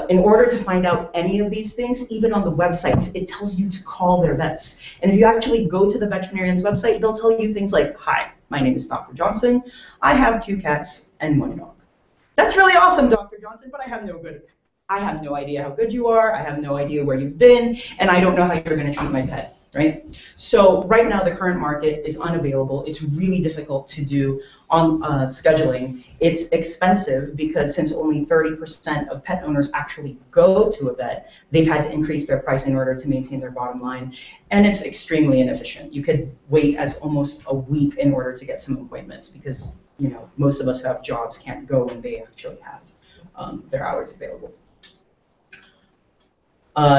In order to find out any of these things, even on the websites, it tells you to call their vets. And if you actually go to the veterinarian's website, they'll tell you things like, hi, my name is Dr. Johnson. I have 2 cats and 1 dog. That's really awesome, Dr. Johnson, but I have no idea how good you are, I have no idea where you've been, and I don't know how you're going to treat my pet, right? So right now the current market is unavailable. It's really difficult to do on scheduling. It's expensive because since only 30% of pet owners actually go to a vet, they've had to increase their price in order to maintain their bottom line, and it's extremely inefficient. You could wait as almost a week in order to get some appointments because most of us who have jobs can't go when they actually have their hours available.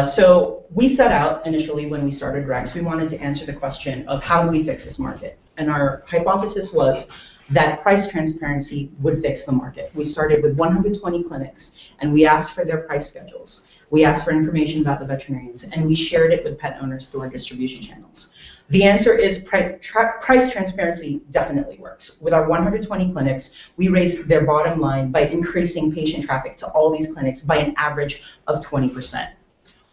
So we set out initially when we started Rex, we wanted to answer the question of how do we fix this market? And our hypothesis was that price transparency would fix the market. We started with 120 clinics, and we asked for their price schedules. We asked for information about the veterinarians, and we shared it with pet owners through our distribution channels. The answer is price transparency definitely works. With our 120 clinics, we raised their bottom line by increasing patient traffic to all these clinics by an average of 20%.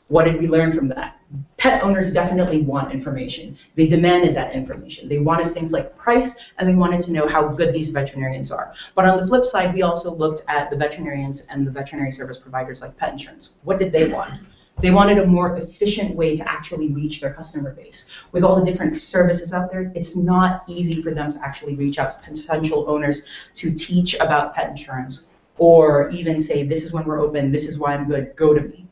What did we learn from that? Pet owners definitely want information. They demanded that information. They wanted things like price, and they wanted to know how good these veterinarians are. But on the flip side, we also looked at the veterinarians and the veterinary service providers like pet insurance. What did they want? They wanted a more efficient way to actually reach their customer base. With all the different services out there, it's not easy for them to actually reach out to potential owners to teach about pet insurance, or even say, this is when we're open, this is why I'm good, go to me.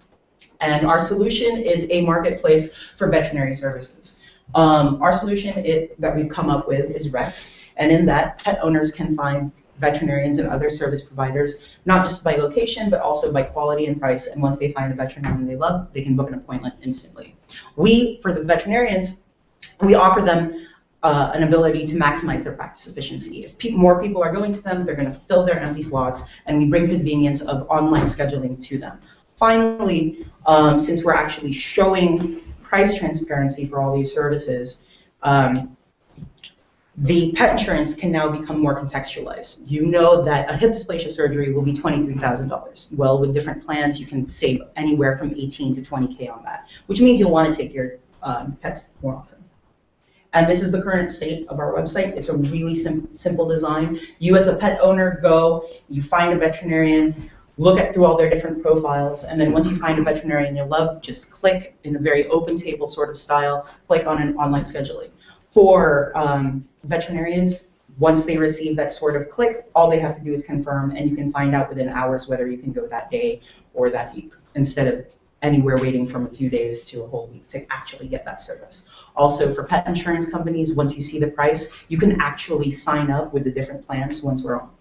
And our solution is a marketplace for veterinary services. Our solution that we've come up with is Rex, and in that, pet owners can find veterinarians and other service providers, not just by location, but also by quality and price. And once they find a veterinarian they love, they can book an appointment instantly. For the veterinarians, we offer them an ability to maximize their practice efficiency. If more people are going to them, they're going to fill their empty slots, and we bring convenience of online scheduling to them. Finally, since we're actually showing price transparency for all these services, the pet insurance can now become more contextualized. You know that a hip dysplasia surgery will be $23,000. Well, with different plans, you can save anywhere from 18 to 20K on that, which means you'll want to take your pets more often. And this is the current state of our website. It's a really simple design. You as a pet owner go, you find a veterinarian, look through all their different profiles, and then once you find a veterinarian you love, just click in a very open table sort of style, click on an online scheduling. For veterinarians, once they receive that sort of click, all they have to do is confirm, and you can find out within hours whether you can go that day or that week, instead of anywhere waiting from a few days to a whole week to actually get that service. Also, for pet insurance companies, once you see the price, you can actually sign up with the different plans once we're on.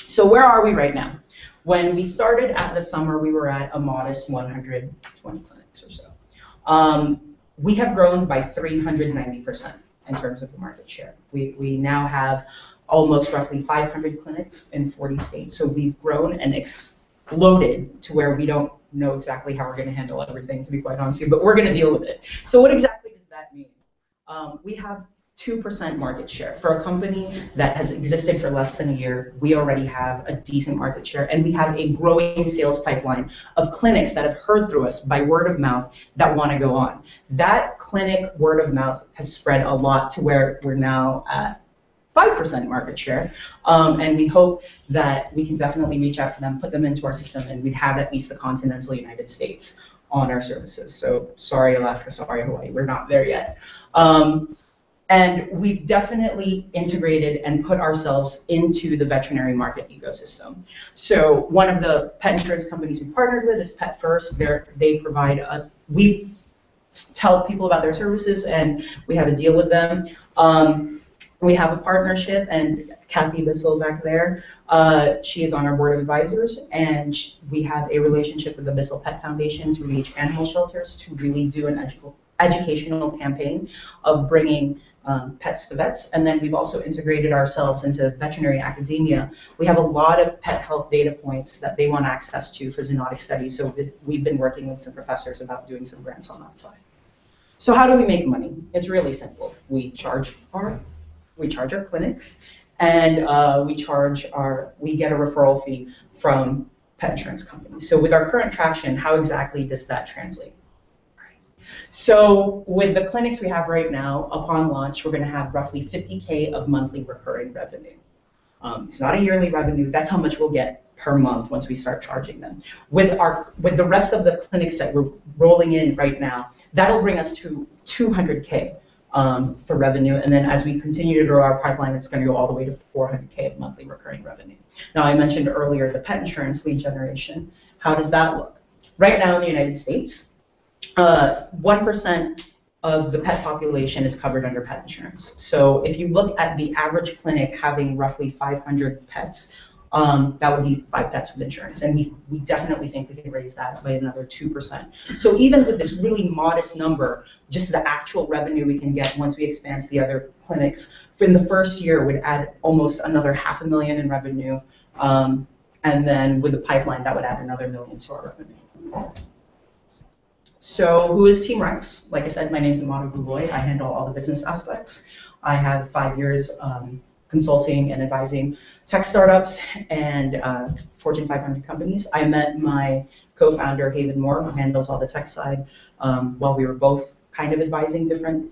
So where are we right now? When we started at the summer, we were at a modest 120 clinics or so. We have grown by 390% in terms of the market share. We now have almost roughly 500 clinics in 40 states. So we've grown and exploded to where we don't know exactly how we're going to handle everything, to be quite honest with you, but we're going to deal with it. So what exactly does that mean? We have 2% market share. For a company that has existed for less than a year, we already have a decent market share, and we have a growing sales pipeline of clinics that have heard through us by word of mouth that want to go on. That clinic word of mouth has spread a lot to where we're now at 5% market share, and we hope that we can definitely reach out to them, put them into our system, and we'd have at least the continental United States on our services. So sorry Alaska, sorry Hawaii, we're not there yet. And we've definitely integrated and put ourselves into the veterinary market ecosystem. So one of the pet insurance companies we partnered with is Pet First. They provide we tell people about their services, and we have a deal with them. We have a partnership, and Kathy Bissell back there, she is on our board of advisors, and we have a relationship with the Bissell Pet Foundation to reach animal shelters to really do an educational campaign of bringing pets to vets. And then we've also integrated ourselves into veterinary academia. We have a lot of pet health data points that they want access to for zoonotic studies, so we've been working with some professors about doing some grants on that side. So how do we make money? It's really simple. We charge our clinics, and we get a referral fee from pet insurance companies. So with our current traction, how exactly does that translate? So with the clinics we have right now, upon launch, we're going to have roughly 50K of monthly recurring revenue. It's not a yearly revenue. That's how much we'll get per month once we start charging them. With the rest of the clinics that we're rolling in right now, that'll bring us to 200K for revenue. And then as we continue to grow our pipeline, it's going to go all the way to 400K of monthly recurring revenue. Now, I mentioned earlier the pet insurance lead generation. How does that look? Right now in the United States, 1% of the pet population is covered under pet insurance. So if you look at the average clinic having roughly 500 pets, that would be 5 pets with insurance. And we definitely think we can raise that by another 2%. So even with this really modest number, just the actual revenue we can get once we expand to the other clinics, in the first year would add almost another $500,000 in revenue. And then with the pipeline, that would add another $1 million to our revenue. So who is Team Rex? Like I said, my name is Amato Gugoy. I handle all the business aspects. I have 5 years consulting and advising tech startups and Fortune 500 companies. I met my co-founder, Haven Moore, who handles all the tech side, while we were both kind of advising different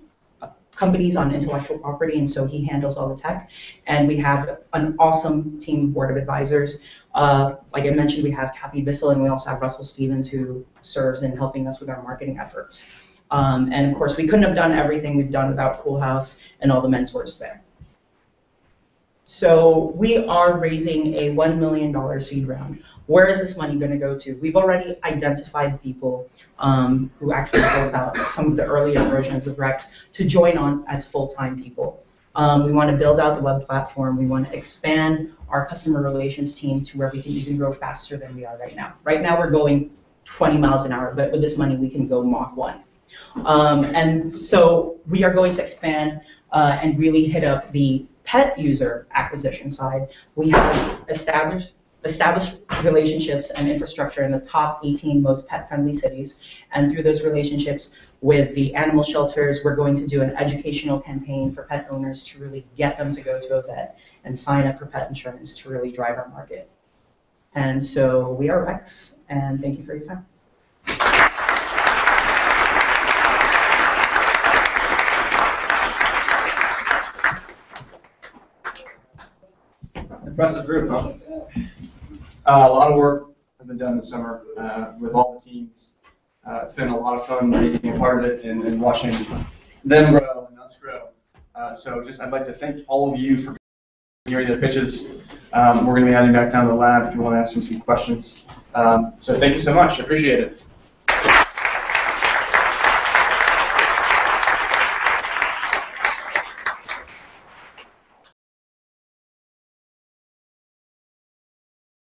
companies on intellectual property, and so he handles all the tech. And we have an awesome team board of advisors. Like I mentioned, we have Kathy Bissell, and we also have Russell Stevens, who serves in helping us with our marketing efforts. And of course, we couldn't have done everything we've done without Coolhouse and all the mentors there. So we are raising a $1 million seed round. Where is this money going to go to? We've already identified people who actually built out some of the earlier versions of Rex to join on as full-time people. We want to build out the web platform. We want to expand our customer relations team to where we can even grow faster than we are right now. Right now we're going 20 miles an hour, but with this money we can go Mach 1. And so we are going to expand and really hit up the pet user acquisition side. We have established relationships and infrastructure in the top 18 most pet-friendly cities. And through those relationships with the animal shelters, we're going to do an educational campaign for pet owners to really get them to go to a vet and sign up for pet insurance to really drive our market. And so we are Rex, and thank you for your time. Impressive group, huh? A lot of work has been done this summer with all the teams. It's been a lot of fun being a part of it and watching them grow and us grow. So I'd like to thank all of you for hearing their pitches. We're going to be heading back down to the lab if you want to ask them some questions. So thank you so much. I appreciate it.